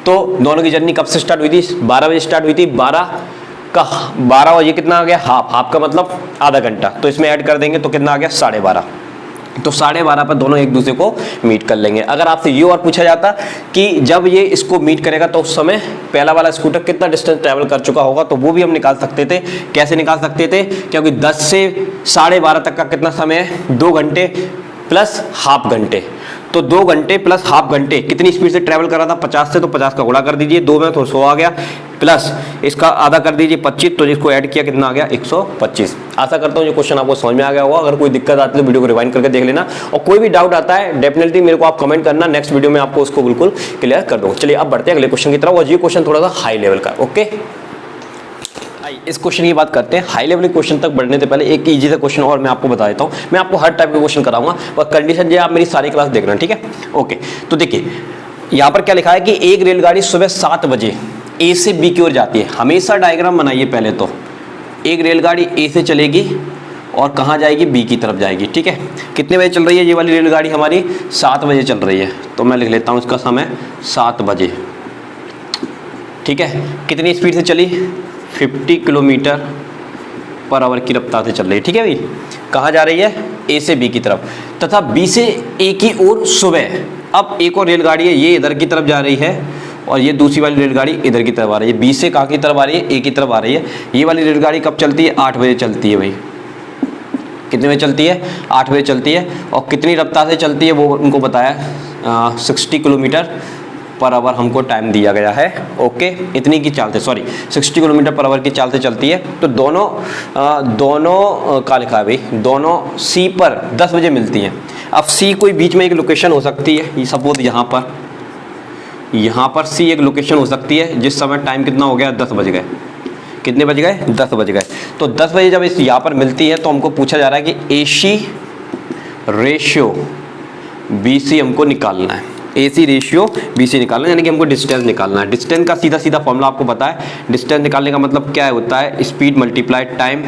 [SPEAKER 1] तो दोनों की जर्नी कब से स्टार्ट हुई थी, 12 बजे स्टार्ट हुई थी, 12 और ये कितना आ गया, हाफ का मतलब आधा घंटा, तो इसमें ऐड कर देंगे तो कितना आ गया, 12:30। तो 12:30 पर दोनों एक दूसरे को मीट कर लेंगे। अगर आपसे ये और पूछा जाता कि जब ये इसको मीट करेगा तो उस समय पहला वाला स्कूटर कितना डिस्टेंस ट्रैवल कर चुका होगा, तो वो भी हम निकाल सकते थे। कैसे निकाल सकते थे, क्योंकि 10 से 12:30 तक का कितना समय है, 2 घंटे प्लस हाफ घंटे, तो 2 घंटे प्लस हाफ घंटे कितनी स्पीड से ट्रैवल कर रहा था, 50 से, तो 50 का गुणा कर दीजिए, 2 में तो 100 आ गया, प्लस इसका आधा कर दीजिए 25, तो जिसको ऐड किया कितना आ गया, 125। आशा करता हूँ ये क्वेश्चन आपको समझ में आ गया होगा। अगर कोई दिक्कत आती है तो वीडियो को रिवाइंड करके देख लेना, और कोई भी डाउट आता है डेफिनेटली मेरे को आप कमेंट करना, नेक्स्ट वीडियो में आपको उसको बिल्कुल क्लियर कर दूंगा। चलिए अब बढ़ते हैं अगले क्वेश्चन की तरफ, और ये क्वेश्चन थोड़ा सा हाई लेवल का, ओके। इस क्वेश्चन की बात करते हैं। हाई लेवल क्वेश्चन तक बढ़ने से पहले एक इजी सा क्वेश्चन और मैं आपको बता देता हूँ। मैं आपको हर टाइप के क्वेश्चन कराऊंगा, और कंडीशन ये आप मेरी सारी क्लास देखना, ठीक है, ओके। तो देखिए यहाँ पर क्या लिखा है कि एक रेलगाड़ी सुबह 7 बजे ए से बी की ओर जाती है। हमेशा डायग्राम बनाइए पहले तो। एक रेलगाड़ी ए से चलेगी और कहाँ जाएगी, बी की तरफ जाएगी, ठीक है। कितने बजे चल रही है ये वाली रेलगाड़ी हमारी, 7 बजे चल रही है, तो मैं लिख लेता हूँ इसका समय 7 बजे, ठीक है। कितनी स्पीड से चली, 50 किलोमीटर पर आवर की रफ्तार से चल रही है, ठीक है भाई। कहाँ जा रही है, ए से बी की तरफ, तथा बी से ए की ओर सुबह। अब एक और रेलगाड़ी है, ये इधर की तरफ जा रही है, और ये दूसरी वाली रेलगाड़ी इधर की तरफ आ रही है। बी से कहाँ की तरफ आ रही है, ए की तरफ आ रही है। ये वाली रेलगाड़ी कब चलती है, 8 बजे चलती है भाई। कितने बजे चलती है, 8 बजे चलती है, और कितनी रफ्तार से चलती है वो उनको बताया, 60 किलोमीटर पर आवर हमको टाइम दिया गया है, ओके। इतनी की चाल से, सॉरी 60 किलोमीटर पर आवर की चाल से चलती है। तो दोनों क्या लिखा है भाई, दोनों सी पर 10 बजे मिलती हैं। अब सी कोई बीच में एक लोकेशन हो सकती है, ये सपोज यहाँ पर सी एक लोकेशन हो सकती है, जिस समय टाइम कितना हो गया, 10 बज गए। कितने बज गए, 10 बज गए। तो 10 बजे जब इस यहाँ पर मिलती है तो हमको पूछा जा रहा है कि AC रेशियो BC हमको निकालना है। AC रेशियो BC निकालना है, यानी कि हमको डिस्टेंस निकालना है। डिस्टेंस का सीधा सीधा फॉर्मूला आपको पता है। डिस्टेंस निकालने का मतलब क्या होता है, speed multiply time,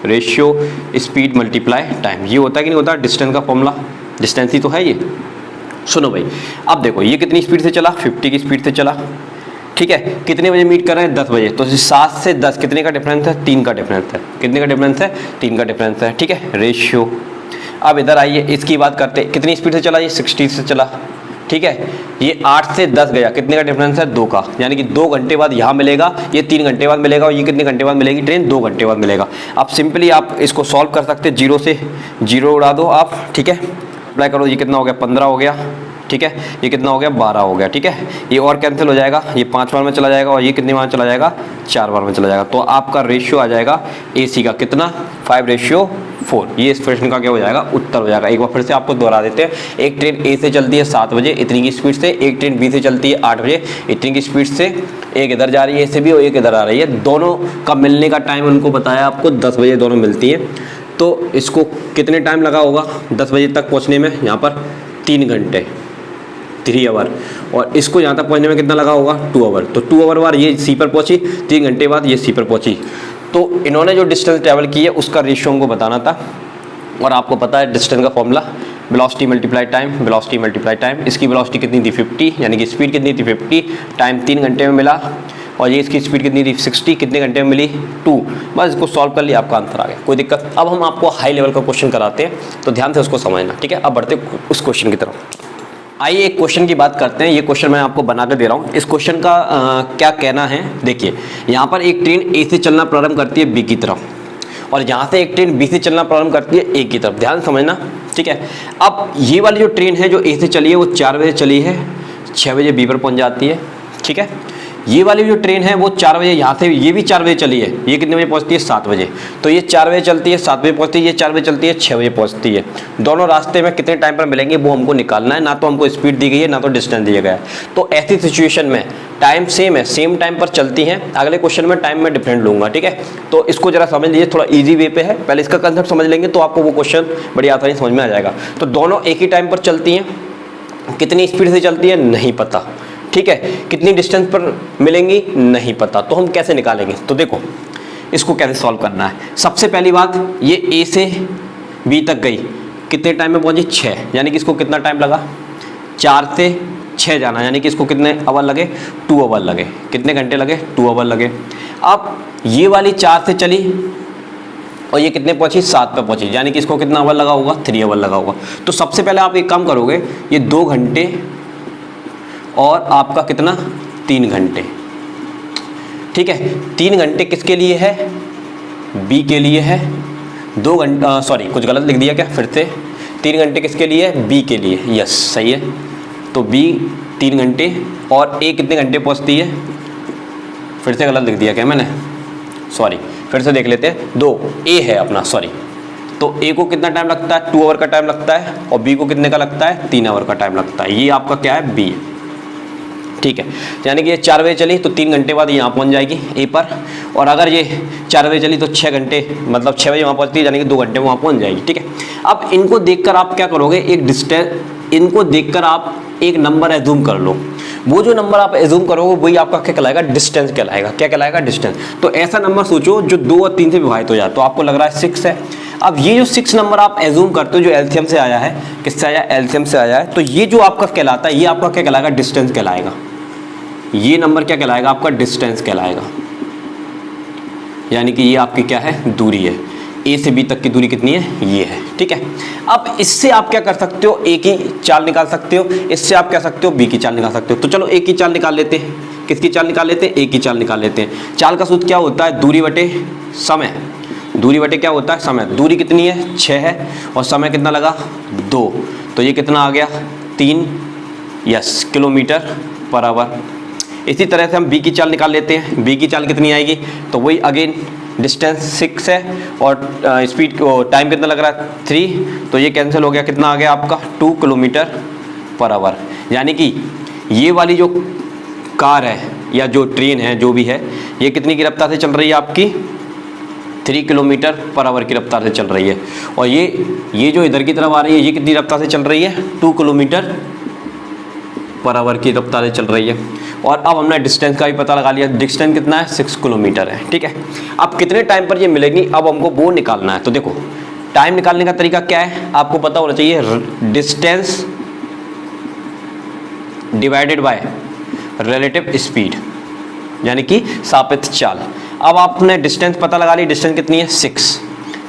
[SPEAKER 1] ratio speed multiply time. ये होता है कि नहीं होता डिस्टेंस का फॉर्मूला, डिस्टेंस ही तो है ये। सुनो भाई, अब देखो ये कितनी स्पीड से चला, 50 की स्पीड से चला, ठीक है। कितने बजे मीट कर रहे हैं, 10 बजे। तो 7 से 10 कितने का डिफरेंस है, 3 का डिफरेंस है। कितने का डिफरेंस है, 3 का डिफरेंस है, ठीक है। रेशियो। अब इधर आइए, इसकी बात करते, कितनी स्पीड से चला, ये 60 से चला, ठीक है, ये 8 से 10 गया, कितने का डिफरेंस है? 2 का, यानी कि 2 घंटे बाद यहाँ मिलेगा, ये 3 घंटे बाद मिलेगा, और ये कितने घंटे बाद मिलेगी ट्रेन? 2 घंटे बाद मिलेगा। अब सिंपली आप इसको सॉल्व कर सकते हैं, 0 से 0 उड़ा दो आप, ठीक है, अप्लाई करो, ये कितना हो गया? 15 हो गया, ठीक है, ये कितना हो गया? 12 हो गया, ठीक है, ये और कैंसिल हो जाएगा, ये 5 बार में चला जाएगा, और ये कितनी बार चला जाएगा? 4 बार में चला जाएगा। तो आपका रेशियो आ जाएगा AC का कितना? 5:4। ये इस प्रश्न का क्या हो जाएगा? उत्तर हो जाएगा। एक बार फिर से आपको दोहरा देते हैं, एक ट्रेन A से चलती है 7 बजे इतनी की स्पीड से, एक ट्रेन B से चलती है 8 बजे इतनी की स्पीड से, एक इधर जा रही है A से B और एक इधर आ रही है, दोनों का मिलने का टाइम उनको बताया आपको 10 बजे दोनों मिलती है। तो इसको कितने टाइम लगा होगा 10 बजे तक पहुँचने में? यहाँ पर 3 घंटे, 3 आवर, और इसको यहाँ तक पहुँचने में कितना लगा होगा? 2 आवर। तो 2 आवर बाद ये C पर पहुँची, 3 घंटे बाद ये C पर पहुँची। तो इन्होंने जो डिस्टेंस ट्रैवल की है उसका रेशियो हमको बताना था, और आपको पता है डिस्टेंस का formula velocity multiply time, velocity multiply time. इसकी वेलोसिटी कितनी थी? 50, यानी कि स्पीड कितनी थी? 50, टाइम 3 घंटे में मिला, और ये इसकी स्पीड कितनी थी? 60, कितने घंटे में मिली? 2। बस इसको सॉल्व कर लिया, आपका आंसर आ गया, कोई दिक्कत। अब हम आपको हाई लेवल का क्वेश्चन कराते हैं, तो ध्यान से उसको समझना, ठीक है। अब बढ़ते उस क्वेश्चन की तरफ। आइए एक क्वेश्चन की बात करते हैं। ये क्वेश्चन मैं आपको बना कर दे रहा हूँ। इस क्वेश्चन का क्या कहना है, देखिए यहाँ पर एक ट्रेन A से चलना प्रारंभ करती है B की तरफ, और यहाँ से एक ट्रेन B से चलना प्रारंभ करती है A की तरफ, ध्यान समझना, ठीक है। अब ये वाली जो ट्रेन है जो A से चली है वो 4 बजे चली है, 6 बजे B पर पहुँच जाती है, ठीक है। ये वाली जो ट्रेन है वो 4 बजे यहाँ से, ये भी 4 बजे चली है, ये कितने बजे पहुँचती है? 7 बजे। तो ये 4 बजे चलती है, 7 बजे पहुँचती है, ये 4 बजे चलती है, 6 बजे पहुँचती है। दोनों रास्ते में कितने टाइम पर मिलेंगे वो हमको निकालना है, ना तो हमको स्पीड दी गई है ना तो डिस्टेंस दिया गया है। तो ऐसी सिचुएशन में टाइम सेम है, सेम टाइम पर चलती हैं। अगले क्वेश्चन में टाइम में डिफरेंट लूंगा, ठीक है। तो इसको जरा समझ लीजिए, थोड़ा ईजी वे पे है, पहले इसका कंसेप्ट समझ लेंगे तो आपको वो क्वेश्चन बड़ी आसानी समझ में आ जाएगा। तो दोनों एक ही टाइम पर चलती हैं, कितनी स्पीड से चलती है नहीं पता, ठीक है, कितनी डिस्टेंस पर मिलेंगी नहीं पता। तो हम कैसे निकालेंगे? तो देखो इसको कैसे सॉल्व करना है। सबसे पहली बात, ये A से B तक गई, कितने टाइम में पहुंची? 6, यानी कि इसको कितना टाइम लगा? 4 से 6 जाना, यानी कि इसको कितने आवर लगे? 2 आवर लगे। कितने घंटे लगे? 2 आवर लगे। अब ये वाली 4 से चली और ये कितने पहुंची? 7 पे पहुंची, यानी कि इसको कितना आवर लगा होगा? 3 आवर लगा होगा। तो सबसे पहले आप एक काम करोगे, ये 2 घंटे और आपका कितना? 3 घंटे, ठीक है। 3 घंटे किसके लिए है? B के लिए है। 2 घंटा सॉरी कुछ गलत लिख दिया क्या? फिर से 3 घंटे किसके लिए है? B के लिए, यस सही है। तो B 3 घंटे और A कितने घंटे पहुंचती है? फिर से गलत लिख दिया क्या मैंने? सॉरी, फिर से देख लेते हैं। 2 A है अपना, सॉरी। तो A को कितना टाइम लगता है? 2 आवर का टाइम लगता है, और B को कितने का लगता है? 3 आवर का टाइम लगता है। ये आपका क्या है? B, ठीक है। यानी कि ये 4 बजे चली तो 3 घंटे बाद यहाँ पहुँच जाएगी A पर, और अगर ये 4 बजे चली तो 6 घंटे, मतलब 6 बजे वहाँ पहुँचती है, यानी कि 2 घंटे में वहाँ पहुँच जाएगी, ठीक है। अब इनको देखकर आप क्या करोगे? एक डिस्टेंस, इनको देखकर आप एक नंबर एज्यूम कर लो। वो जो नंबर आप एज्यूम करोगे वही आपका क्या कहलाएगा? डिस्टेंस कहलाएगा। क्या कहलाएगा? डिस्टेंस। तो ऐसा नंबर सोचो जो 2 और 3 से विभाजित हो जाए। तो आपको लग रहा है 6 है। अब ये जो 6 नंबर आप एज्यूम करते हो जो एलसीएम से आया है, किससे आया? एलसीएम से आया है। तो ये जो आपका कहलाता है, ये आपका क्या कहलाएगा? डिस्टेंस कहलाएगा। ये नंबर क्या कहलाएगा? आपका डिस्टेंस कहलाएगा। यानी कि ये आपकी क्या है? दूरी है। A से B तक की दूरी कितनी है? ये है, ठीक है। अब इससे आप क्या कर सकते हो? A की चाल निकाल सकते हो, इससे आप कह सकते हो B की चाल निकाल सकते हो। तो चलो A की चाल निकाल लेते हैं। किसकी चाल निकाल लेते हैं? A की चाल निकाल लेते हैं। चाल का सूत्र क्या होता है? दूरी बटे समय। दूरी बटे क्या होता है? समय। दूरी कितनी है? 6 है, और समय कितना लगा? 2। तो ये कितना आ गया? 3, यस, किलोमीटर पर आवर। इसी तरह से हम B की चाल निकाल लेते हैं। B की चाल कितनी आएगी? तो वही अगेन डिस्टेंस 6 है, और स्पीड टाइम कितना लग रहा है? 3। तो ये कैंसिल हो गया, कितना आ गया आपका? 2 किलोमीटर पर आवर। यानी कि ये वाली जो कार है या जो ट्रेन है जो भी है, ये कितनी की रफ्तार से चल रही है? आपकी 3 किलोमीटर पर आवर की रफ्तार से चल रही है। और ये जो इधर की तरफ आ रही है, ये कितनी रफ्तार से चल रही है? 2 किलोमीटर पर आवर की रफ्तार से चल रही है। और अब हमने डिस्टेंस का भी पता लगा लिया। डिस्टेंस कितना है? 6 किलोमीटर है, ठीक है। अब कितने टाइम पर ये मिलेंगी, अब हमको वो निकालना है। तो देखो टाइम निकालने का तरीका क्या है? आपको पता होना चाहिए, distance divided by relative speed, यानी कि सापेक्ष चाल। अब आपने डिस्टेंस पता लगा ली, डिस्टेंस कितनी है? 6।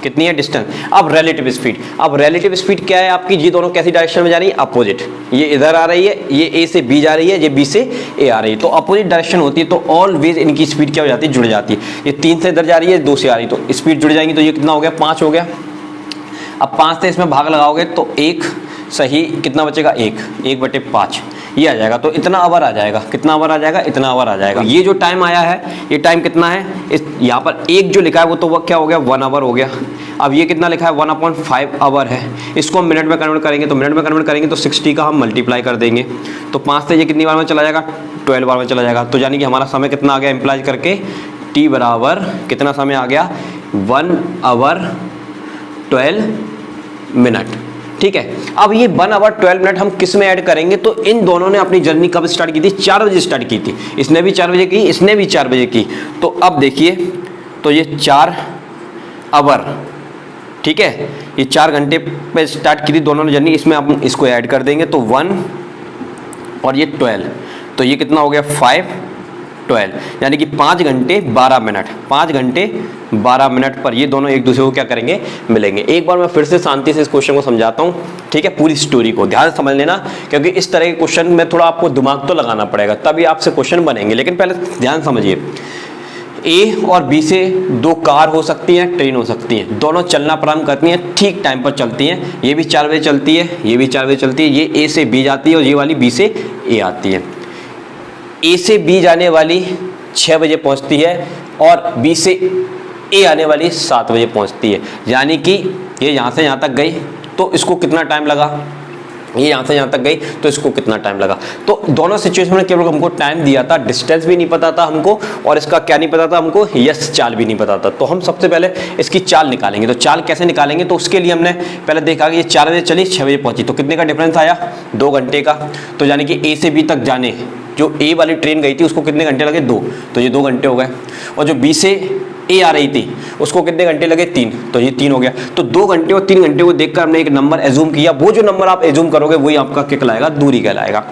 [SPEAKER 1] कितनी है डिस्टेंस। अब रिलेटिव स्पीड, अब रिलेटिव स्पीड क्या है आपकी, ये दोनों कैसी डायरेक्शन में जा रही है, अपोजिट। ये इधर आ रही है, ये ए से बी जा रही है, ये बी से ए आ रही है, तो अपोजिट डायरेक्शन होती है, तो ऑलवेज इनकी स्पीड क्या हो जाती है, जुड़ जाती है। ये 3 से इधर जा रही है, 2 से आ रही है, तो स्पीड जुड़ जाएंगी, तो ये कितना हो गया, 5 हो गया। अब 5 से इसमें भाग लगाओगे तो 1 सही कितना बचेगा, 1/5 ये आ जाएगा। तो इतना आवर आ जाएगा, कितना आवर आ जाएगा, इतना आवर आ जाएगा। ये जो टाइम आया है, ये टाइम कितना है, इस यहाँ पर 1 जो लिखा है वो तो वो क्या हो गया, 1 आवर हो गया। अब ये कितना लिखा है, 1/5 आवर है। इसको हम मिनट में कन्वर्ट करेंगे, तो मिनट में कन्वर्ट करेंगे तो 60 का हम मल्टीप्लाई कर देंगे, तो 5 से ये कितनी बार में चला जाएगा, 12 बार में चला जाएगा। तो यानी कि हमारा समय कितना आ गया, इम्प्लाई करके t बराबर कितना समय आ गया, 1 आवर 12 मिनट। ठीक है, अब ये 1 आवर 12 मिनट हम किस में ऐड करेंगे, तो इन दोनों ने अपनी जर्नी कब स्टार्ट की थी, 4 बजे स्टार्ट की थी। इसने भी 4 बजे की, इसने भी 4 बजे की। तो अब देखिए, तो ये 4 आवर, ठीक है, ये 4 घंटे पे स्टार्ट की थी दोनों ने जर्नी। इसमें आप इसको ऐड कर देंगे तो 1 और ये 12, तो ये कितना हो गया, 5 12, यानी कि 5 घंटे 12 मिनट, 5 घंटे 12 मिनट पर ये दोनों एक दूसरे को क्या करेंगे, मिलेंगे। एक बार मैं फिर से शांति से इस क्वेश्चन को समझाता हूँ, ठीक है, पूरी स्टोरी को ध्यान से समझ लेना, क्योंकि इस तरह के क्वेश्चन में थोड़ा आपको दिमाग तो लगाना पड़ेगा, तभी आपसे क्वेश्चन बनेंगे। लेकिन पहले ध्यान समझिए, ए और बी से 2 कार हो सकती हैं, ट्रेन हो सकती हैं, दोनों चलना प्रारंभ करती हैं, ठीक टाइम पर चलती हैं। ये भी 4 बजे चलती है, ये भी 4 बजे चलती है, ये ए से बी जाती है और ये वाली बी से ए आती है। ए से बी जाने वाली 6 बजे पहुंचती है और बी से ए आने वाली 7 बजे पहुंचती है, यानी कि ये यहाँ से यहाँ तक गई तो इसको कितना टाइम लगा, ये यहाँ से यहाँ तक गई तो इसको कितना टाइम लगा। तो दोनों सिचुएशन में केवल हमको टाइम दिया था, डिस्टेंस भी नहीं पता था हमको, और इसका क्या नहीं पता था हमको, यस चाल भी नहीं पता था। तो हम सबसे पहले इसकी चाल निकालेंगे। तो चाल कैसे निकालेंगे, तो उसके लिए हमने पहले देखा कि ये 4 बजे चली, 6 बजे पहुंची, तो कितने का डिफरेंस आया, 2 घंटे का। तो यानी कि ए से बी तक जाने जो ए वाली ट्रेन गई थी उसको कितने घंटे लगे, 2, तो ये 2 घंटे हो गए। और जो बी से ए आ रही थी उसको कितने घंटे लगे, 3, तो ये 3 हो गया। तो 2 घंटे और 3 घंटे को देखकर हमने एक नंबर एज्यूम किया, वो जो नंबर आप एज्यूम करोगे वही आपका क्या कहलाएगा, दूरी कहलाएगा।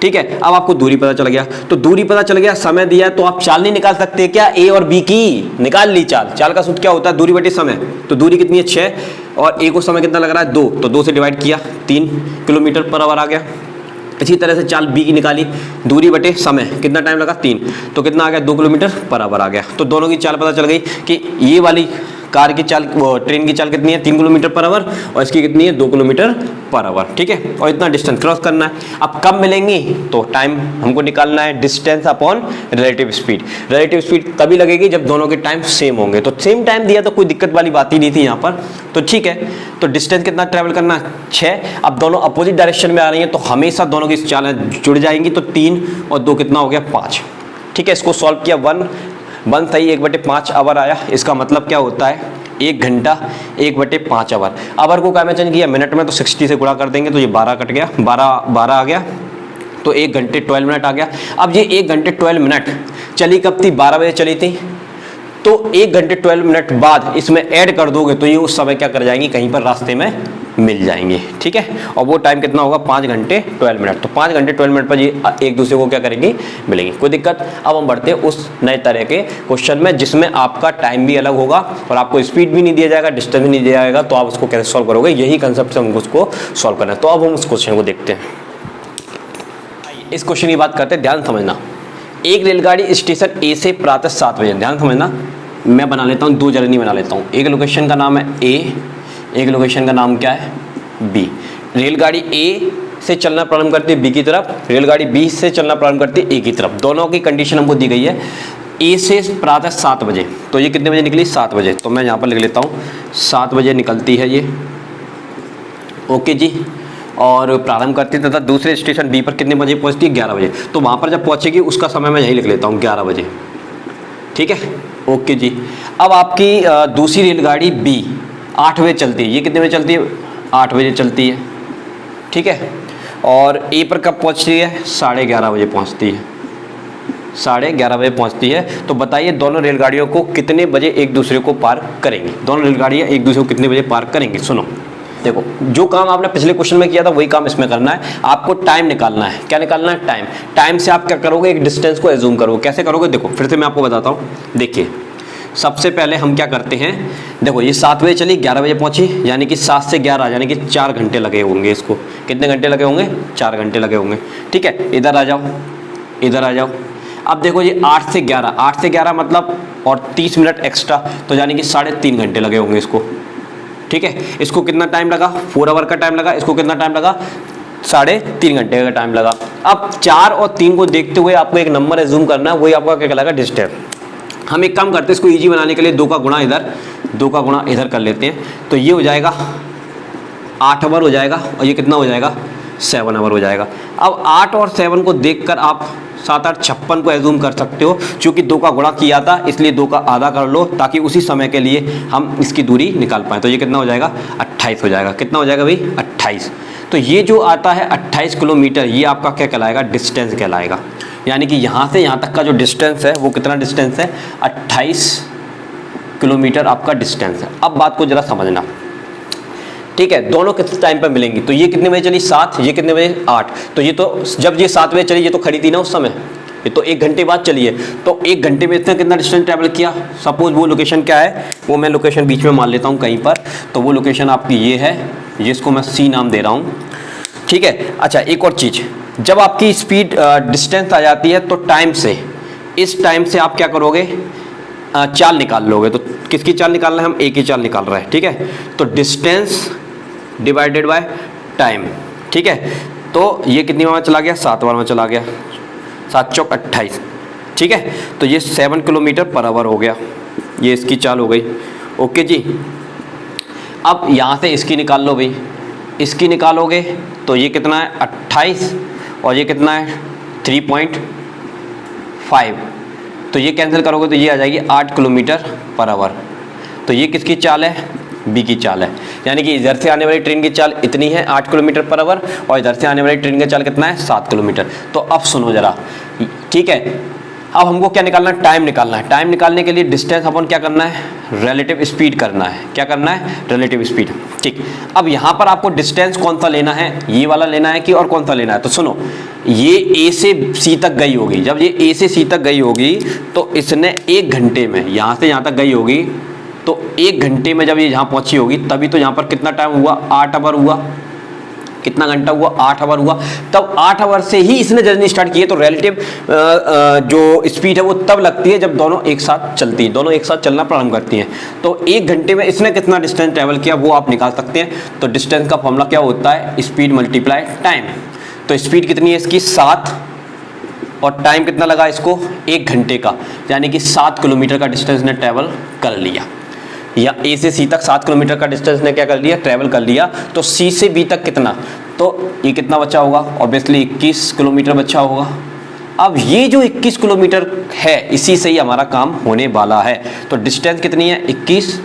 [SPEAKER 1] ठीक है, अब आपको दूरी पता चल गया, तो दूरी पता चल गया, समय दिया, तो आप चाल नहीं निकाल सकते क्या, ए और बी की निकाल ली चाल। चाल का सूत्र क्या होता है, दूरी बटे समय। तो दूरी कितनी है, 6, और ए को समय कितना लग रहा है, 2, तो 2 से डिवाइड किया, 3 किलोमीटर पर आवर आ गया। इसी तरह से चाल बी की निकाली, दूरी बटे समय, कितना टाइम लगा, 3, तो कितना आ गया, 2 किलोमीटर पर आवर आ गया। तो दोनों की चाल पता चल गई कि ये वाली कार की चाल, ट्रेन की चाल कितनी है, 3 किलोमीटर पर आवर, और इसकी कितनी है, 2 किलोमीटर पर आवर। ठीक है, और इतना डिस्टेंस क्रॉस करना है। अब कब मिलेंगी, तो टाइम हमको निकालना है, distance upon relative speed. Relative speed तभी लगेगी जब दोनों के टाइम सेम होंगे। तो सेम टाइम दिया तो कोई दिक्कत वाली बात ही नहीं थी यहाँ पर, तो ठीक है। तो डिस्टेंस कितना ट्रेवल करना है, 6। अब दोनों अपोजिट डायरेक्शन में आ रही हैं तो हमेशा दोनों की चालें जुड़ जाएंगी, तो 3 और 2 कितना हो गया, 5। ठीक है, इसको सॉल्व किया, 1 सही 1/5 आवर आया। इसका मतलब क्या होता है, 1 घंटा 1/5 आवर। आवर को क्या में चेंज किया, मिनट में, तो 60 से गुणा कर देंगे तो ये 12 कट गया, 12 आ गया, तो 1 घंटे 12 मिनट आ गया। अब ये 1 घंटे 12 मिनट चली कब थी, 12 बजे चली थी, तो 1 घंटे 12 मिनट बाद इसमें ऐड कर दोगे तो ये उस समय क्या कर जाएंगी, कहीं पर रास्ते में मिल जाएंगे। ठीक है, और वो टाइम कितना होगा, 5 घंटे 12 मिनट। तो 5 घंटे 12 मिनट पर ये एक दूसरे को क्या करेंगे, मिलेंगे। कोई दिक्कत। अब हम बढ़ते हैं उस नए तरह के क्वेश्चन में जिसमें आपका टाइम भी अलग होगा और आपको स्पीड भी नहीं दिया जाएगा, डिस्टेंस भी नहीं दिया जाएगा, तो आप उसको कैसे सॉल्व करोगे, यही कंसेप्ट से हमको उसको सॉल्व करना है। तो अब हम उस क्वेश्चन को देखते हैं। इस क्वेश्चन की बात करते हैं, ध्यान समझना। एक रेलगाड़ी स्टेशन ए से प्रातः 7 बजे, ध्यान समझना, मैं बना लेता हूँ 2 जर्नी बना लेता हूँ। एक लोकेशन का नाम है ए, एक लोकेशन का नाम क्या है, बी। रेलगाड़ी ए से चलना प्रारंभ करती है बी की तरफ, रेलगाड़ी बी से चलना प्रारंभ करती है ए की तरफ। दोनों की कंडीशन हमको दी गई है। ए से प्रातः 7 बजे, तो ये कितने बजे निकली, 7 बजे, तो मैं यहाँ पर लिख लेता हूँ 7 बजे निकलती है ये, ओके जी। और प्रारंभ करती है तथा दूसरे स्टेशन बी पर कितने बजे पहुँचती है, 11 बजे। तो वहाँ पर जब पहुँचेगी उसका समय मैं यही लिख लेता हूँ 11 बजे। ठीक है, ओके जी। अब आपकी दूसरी रेलगाड़ी बी 8 बजे चलती है, ये कितने बजे चलती है, 8 बजे चलती है। ठीक है, और ए पर कब पहुंचती है, 11:30 बजे पहुंचती है, 11:30 बजे पहुंचती है। तो बताइए दोनों रेलगाड़ियों को कितने बजे एक दूसरे को पार करेंगी, दोनों रेलगाड़ियाँ एक दूसरे को कितने बजे पार करेंगी। सुनो, देखो, जो काम आपने पिछले क्वेश्चन में किया था वही काम इसमें करना है। आपको टाइम निकालना है। क्या निकालना है, टाइम। टाइम से आप क्या करोगे, एक डिस्टेंस को एज्यूम करोगे। कैसे करोगे, देखो फिर से मैं आपको बताता हूँ। देखिए, सबसे पहले हम क्या करते हैं, देखो ये 7 बजे चली, 11 बजे पहुंची, यानी कि 7 से 11 यानी कि 4 घंटे लगे होंगे इसको। कितने घंटे लगे होंगे? 4 घंटे लगे होंगे। ठीक है, इधर आ जाओ, इधर आ जाओ। अब देखो ये 8 से 11 मतलब और 30 मिनट एक्स्ट्रा, तो यानी कि 3.5 घंटे लगे होंगे इसको। ठीक है, इसको कितना टाइम लगा? 4 आवर का टाइम लगा। इसको कितना टाइम लगा? 3.5 घंटे का टाइम लगा। अब 4 और 3 को देखते हुए आपको एक नंबर एज्यूम करना है, वही आपका क्या कहलाएगा? डिस्टेंस। हम एक काम करते हैं, इसको इजी बनाने के लिए 2 का गुणा इधर, 2 का गुणा इधर कर लेते हैं। तो ये हो जाएगा 8 आवर हो जाएगा, और ये कितना हो जाएगा? 7 आवर हो जाएगा। अब 8 और 7 को देखकर आप 7 8 56 को एज्यूम कर सकते हो। चूंकि 2 का गुणा किया था इसलिए 2 का आधा कर लो, ताकि उसी समय के लिए हम इसकी दूरी निकाल पाएँ। तो ये कितना हो जाएगा? 28 हो जाएगा। कितना हो जाएगा भाई? 28। तो ये जो आता है 28 किलोमीटर, ये आपका क्या कहलाएगा? डिस्टेंस कहलाएगा। यानी कि यहाँ से यहाँ तक का जो डिस्टेंस है वो कितना डिस्टेंस है? 28 किलोमीटर आपका डिस्टेंस है। अब बात को जरा समझना, ठीक है। दोनों किस टाइम पर मिलेंगी? तो ये कितने बजे चली? 7, ये कितने बजे? 8। तो ये तो जब ये 7 बजे चली, ये तो खड़ी थी ना उस समय, ये तो 1 घंटे बाद चली है। तो 1 घंटे में इतना कितना डिस्टेंस ट्रैवल किया? सपोज वो लोकेशन क्या है, वो मैं लोकेशन बीच में मान लेता हूँ कहीं पर। तो वो लोकेशन आपकी ये है, जिसको मैं C नाम दे रहा हूँ। ठीक है। अच्छा, एक और चीज़, जब आपकी स्पीड डिस्टेंस आ जाती है तो टाइम से, इस टाइम से आप क्या करोगे? चाल निकाल लोगे। तो किसकी चाल निकालना है? हम एक ही चाल निकाल रहे हैं। ठीक है, तो डिस्टेंस डिवाइडेड बाय टाइम। ठीक है, तो ये कितनी बार में चला गया? 7 बार में चला गया। 7 चौक 28। ठीक है, तो ये 7 किलोमीटर पर आवर हो गया, ये इसकी चाल हो गई। ओके जी। अब यहाँ से इसकी निकाल लो भाई, इसकी निकालोगे तो ये कितना है? 28, और ये कितना है? 3.5। तो ये कैंसिल करोगे तो ये आ जाएगी 8 किलोमीटर पर आवर। तो ये किसकी चाल है? बी की चाल है। यानी कि इधर से आने वाली ट्रेन की चाल इतनी है 8 किलोमीटर पर आवर, और इधर से आने वाली ट्रेन की चाल कितना है? 7 किलोमीटर। तो अब सुनो जरा, ठीक है। अब हमको क्या निकालना है? टाइम निकालना है। टाइम निकालने के लिए डिस्टेंस अपन क्या करना है? रिलेटिव स्पीड करना है। क्या करना है? Relative speed. ठीक। अब यहाँ पर आपको डिस्टेंस कौन सा लेना है? ये वाला लेना है कि और कौन सा लेना है? तो सुनो, ये A से C तक गई होगी। जब ये A से C तक गई होगी तो इसने 1 घंटे में, यहाँ से यहाँ तक गई होगी, तो 1 घंटे में जब ये यहाँ पहुँची होगी, तभी तो यहाँ पर कितना टाइम हुआ? 8 आवर हुआ। कितना घंटा हुआ? 8 आवर हुआ। तब 8 आवर से ही इसने जर्नी स्टार्ट की है। तो रिलेटिव जो स्पीड है वो तब लगती है जब दोनों एक साथ चलती हैं, दोनों एक साथ चलना प्रारंभ करती हैं। तो 1 घंटे में इसने कितना डिस्टेंस ट्रैवल किया वो आप निकाल सकते हैं। तो डिस्टेंस का फॉर्मूला क्या होता है? Speed multiply time. तो स्पीड कितनी है इसकी? 7, और टाइम कितना लगा इसको? 1 घंटे का, यानी कि 7 किलोमीटर का डिस्टेंस ने ट्रैवल कर लिया। या A से C तक 7 किलोमीटर का डिस्टेंस ने क्या कर लिया? ट्रैवल कर लिया। तो C से B तक कितना? तो ये कितना बचा होगा? ऑब्वियसली 21 किलोमीटर बचा होगा। अब ये जो 21 किलोमीटर है, इसी से ही हमारा काम होने वाला है। तो डिस्टेंस कितनी है? 21,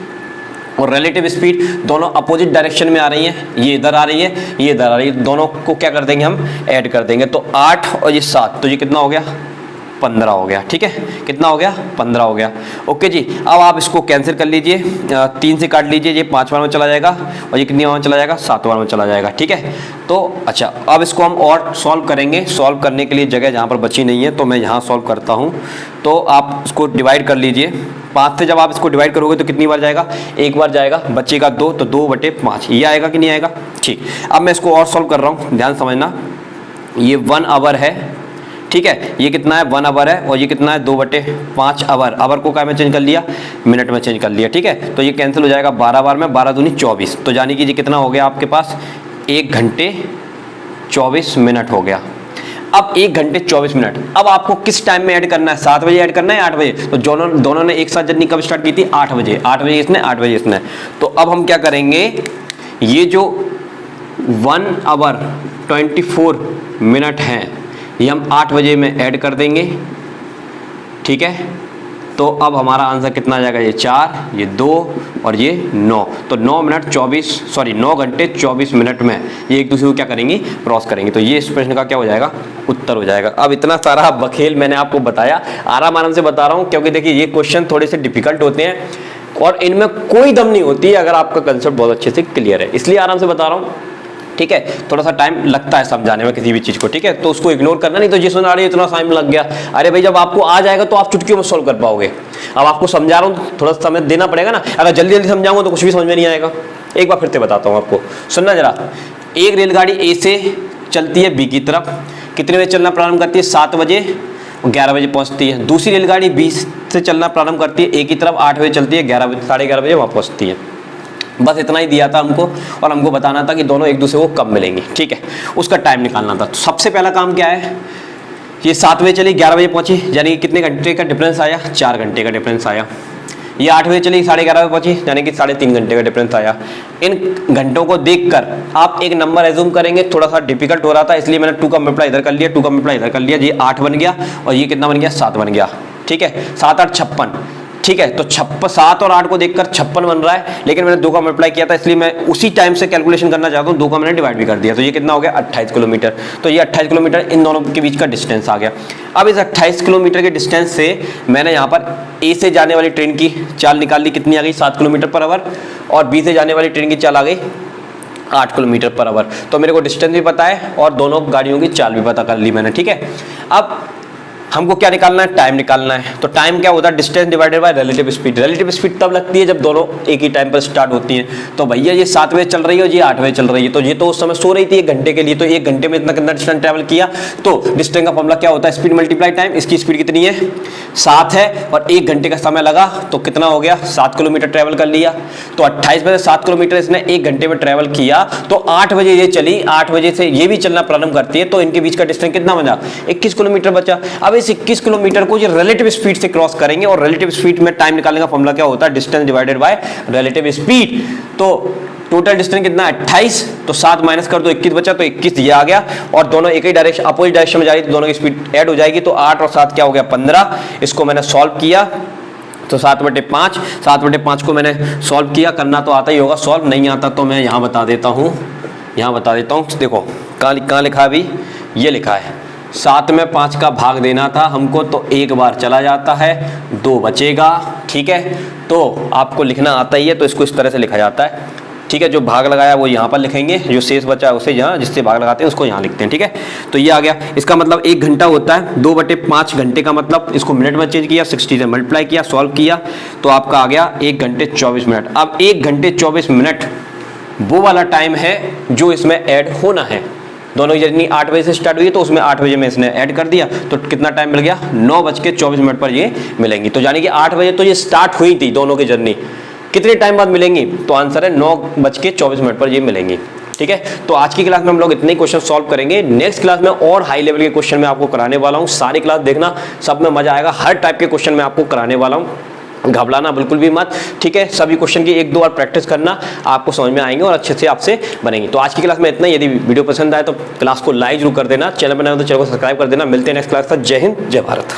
[SPEAKER 1] और रिलेटिव स्पीड दोनों अपोजिट डायरेक्शन में आ रही है। ये इधर आ रही है, ये इधर आ रही है। दोनों को क्या कर देंगे? हम ऐड कर देंगे। तो 8 और ये 7, तो ये कितना हो गया? 15 हो गया। ठीक है, कितना हो गया? 15 हो गया। ओके जी। अब आप इसको कैंसिल कर लीजिए, 3 से काट लीजिए, ये 5 बार में चला जाएगा, और ये कितनी बार में चला जाएगा? 7 बार में चला जाएगा। ठीक है। तो अच्छा, अब इसको हम और सॉल्व करेंगे। सॉल्व करने के लिए जगह जहाँ पर बची नहीं है तो मैं यहाँ सॉल्व करता हूँ। तो आप इसको डिवाइड कर लीजिए। 5 से जब आप इसको डिवाइड करोगे तो कितनी बार जाएगा? 1 बार जाएगा। बचेगा 2, तो 2/5 ये आएगा कि नहीं आएगा? ठीक। अब मैं इसको और सॉल्व कर रहा हूँ, ध्यान समझना। ये 1 आवर है। ठीक है, ये कितना है? 1 आवर है, और ये कितना है? 2/5 आवर। आवर को क्या में चेंज कर लिया? मिनट में चेंज कर लिया। ठीक है, तो ये कैंसिल हो जाएगा 12 बार में, 12 दूनी 24। तो यानी कि ये कितना हो गया आपके पास? 1 घंटे 24 मिनट हो गया। अब 1 घंटे 24 मिनट, अब आपको किस टाइम में ऐड करना है? 7 बजे ऐड करना है, 8 बजे? तो दोनों ने एक साथ जर्नी कब स्टार्ट की थी? 8 बजे। 8 बजे इसने, 8 बजे इसने। तो अब हम क्या करेंगे? ये जो 1 आवर 24 मिनट हैं, ये हम 8 बजे में ऐड कर देंगे। ठीक है, तो अब हमारा आंसर कितना आ जाएगा? ये 4, ये 2 और ये 9। तो 9 घंटे 24 मिनट में ये एक दूसरे को क्या करेंगी? क्रॉस करेंगे। तो ये इस प्रश्न का क्या हो जाएगा? उत्तर हो जाएगा। अब इतना सारा बखेल मैंने आपको बताया, आराम से बता रहा हूँ, क्योंकि देखिए ये क्वेश्चन थोड़े से डिफिकल्ट होते हैं और इनमें कोई दम नहीं होती है अगर आपका कंसेप्ट बहुत अच्छे से क्लियर है, इसलिए आराम से बता रहा हूँ। ठीक है, थोड़ा सा टाइम लगता है समझाने में किसी भी चीज को, ठीक है, तो उसको इग्नोर करना, नहीं तो जिस सुना रही है इतना टाइम लग गया। अरे भाई जब आपको आ जाएगा तो आप चुटकियों में सोल्व कर पाओगे। अब आपको समझा रहा हूँ तो थोड़ा समय देना पड़ेगा ना, अगर जल्दी जल्दी समझाऊंगा तो कुछ भी समझ में नहीं आएगा। एक बार फिर से बताता हूँ आपको, सुनना जरा। एक रेलगाड़ी ए से चलती है बी की तरफ, कितने बजे चलना प्रारंभ करती है? 7 बजे, 11 बजे पहुंचती है। दूसरी रेलगाड़ी बी से चलना प्रारंभ करती है ए की तरफ, 8 बजे चलती है, 11 बजे, 11:30 बजे वहाँ पहुंचती है। बस इतना ही दिया था हमको, और हमको बताना था कि दोनों एक दूसरे को कब मिलेंगी, ठीक है, उसका टाइम निकालना था। तो सबसे पहला काम क्या है, ये 7 बजे चली, 11 बजे पहुंची, यानी कि कितने घंटे का डिफरेंस आया? 4 घंटे का डिफरेंस आया। ये 8 बजे चली, 11:30 बजे पहुंची, यानी कि 3.5 घंटे का डिफरेंस आया। इन घंटों को देखकर आप एक नंबर एज्यूम करेंगे, थोड़ा सा डिफिकल्ट हो रहा था इसलिए मैंने 2 का मल्टीप्लाई इधर कर लिया, 2 का मल्टीप्लाई इधर कर लिया, ये 8 बन गया और ये कितना बन गया? 7 बन गया, ठीक है, 7 8 56, ठीक है। तो 7 और 8 को देखकर 56 बन रहा है, लेकिन मैंने 2 का मल्टीप्लाई किया था इसलिए मैं उसी टाइम से कैलकुलेशन करना चाहता हूँ, 2 का मैंने डिवाइड भी कर दिया, तो ये कितना हो गया? 28 किलोमीटर। तो ये 28 किलोमीटर इन दोनों के बीच का डिस्टेंस आ गया। अब इस 28 किलोमीटर के डिस्टेंस से मैंने यहाँ पर ए से जाने वाली ट्रेन की चाल निकाल ली, कितनी आ गई? 7 किलोमीटर पर आवर, और बी से जाने वाली ट्रेन की चाल आ गई 8 किलोमीटर पर आवर। तो मेरे को डिस्टेंस भी पता है और दोनों गाड़ियों की चाल भी पता कर ली मैंने, ठीक है। अब हमको क्या निकालना है? टाइम निकालना है। तो टाइम क्या होता है? Distance divided by relative speed. Relative speed तब लगती है जब दोनों एक ही टाइम पर स्टार्ट होती हैं। तो भैया ये 7 बजे चल रही है और ये 8 बजे चल रही है, तो ये तो उस समय सो रही थी 1 घंटे के लिए, तो 1 घंटे में इतना कितना डिस्टेंस ट्रैवल किया? तो डिस्टेंस का फॉर्मूला क्या होता है? Speed multiply time. इसकी स्पीड कितनी है? 7 है, और 1 घंटे का समय लगा, तो कितना हो गया? 7 किलोमीटर ट्रैवल कर लिया। तो 28 बजे 7 किलोमीटर इसने 1 घंटे में ट्रैवल किया, तो 8 बजे ये चली, 8 बजे से ये भी चलना प्रारंभ करती है, तो इनके बीच का डिस्टेंस कितना बचा? 21 किलोमीटर बचा। अब इस 21 किलोमीटर को ये रिलेटिव स्पीड से क्रॉस करेंगे, और रिलेटिव स्पीड में टाइम निकालने का फॉर्मूला क्या होता है? Distance divided by relative speed. तो टोटल डिस्टेंस कितना? 28, तो 7 माइनस कर दो, 21 बचा, तो 21 ये आ गया, और दोनों एक ही डायरेक्शन अपोजिट डायरेक्शन में जा रही है, तो दोनों की स्पीड ऐड हो जाएगी, तो 8 और 7 क्या हो गया? 15। इसको मैंने सॉल्व किया, तो 7/5 को मैंने सॉल्व किया। करना तो आता ही होगा, सॉल्व नहीं आता तो मैं यहाँ बता देता हूँ, देखो कहाँ लिखा है अभी? ये लिखा है 7 में 5 का भाग देना था हमको, तो 1 बार चला जाता है, 2 बचेगा, ठीक है। तो आपको लिखना आता ही है, तो इसको इस तरह से लिखा जाता है, ठीक है। जो भाग लगाया वो यहाँ पर लिखेंगे, जो शेष बचा है उसे यहाँ, जिससे भाग लगाते हैं उसको यहाँ लिखते हैं, ठीक है। तो ये आ गया, इसका मतलब 1 घंटा होता है, 2/5 घंटे का मतलब, इसको मिनट में चेंज किया, 60 से मल्टीप्लाई किया, सॉल्व किया, तो आपका आ गया 1 घंटे 24 मिनट। अब 1 घंटे 24 मिनट वो वाला टाइम है जो इसमें ऐड होना है। दोनों की जर्नी 8 बजे से स्टार्ट हुई है, तो उसमें 8 बजे में इसने ऐड कर दिया, तो कितना टाइम मिल गया? 9:24 पर ये मिलेंगी। तो यानी कि 8 बजे तो ये स्टार्ट हुई थी दोनों की जर्नी, कितने टाइम बाद मिलेंगी? तो आंसर है 9:24 पर ये मिलेंगी, ठीक है। तो आज की क्लास में हम लोग इतने ही क्वेश्चन सॉल्व करेंगे। नेक्स्ट क्लास में और हाई लेवल के क्वेश्चन मैं आपको कराने वाला हूँ। सारी क्लास देखना, सब में मजा आएगा। हर टाइप के क्वेश्चन मैं आपको कराने वाला हूँ, घबराना बिल्कुल भी मत, ठीक है। सभी क्वेश्चन की 1-2 बार प्रैक्टिस करना, आपको समझ में आएंगे और अच्छे से आपसे बनेंगे। तो आज की क्लास में इतना ही। यदि वीडियो पसंद आए तो क्लास को लाइक जरूर कर देना, चैनल बनाए तो चैनल को सब्सक्राइब कर देना। मिलते हैं नेक्स्ट क्लास तक। जय हिंद, जय भारत।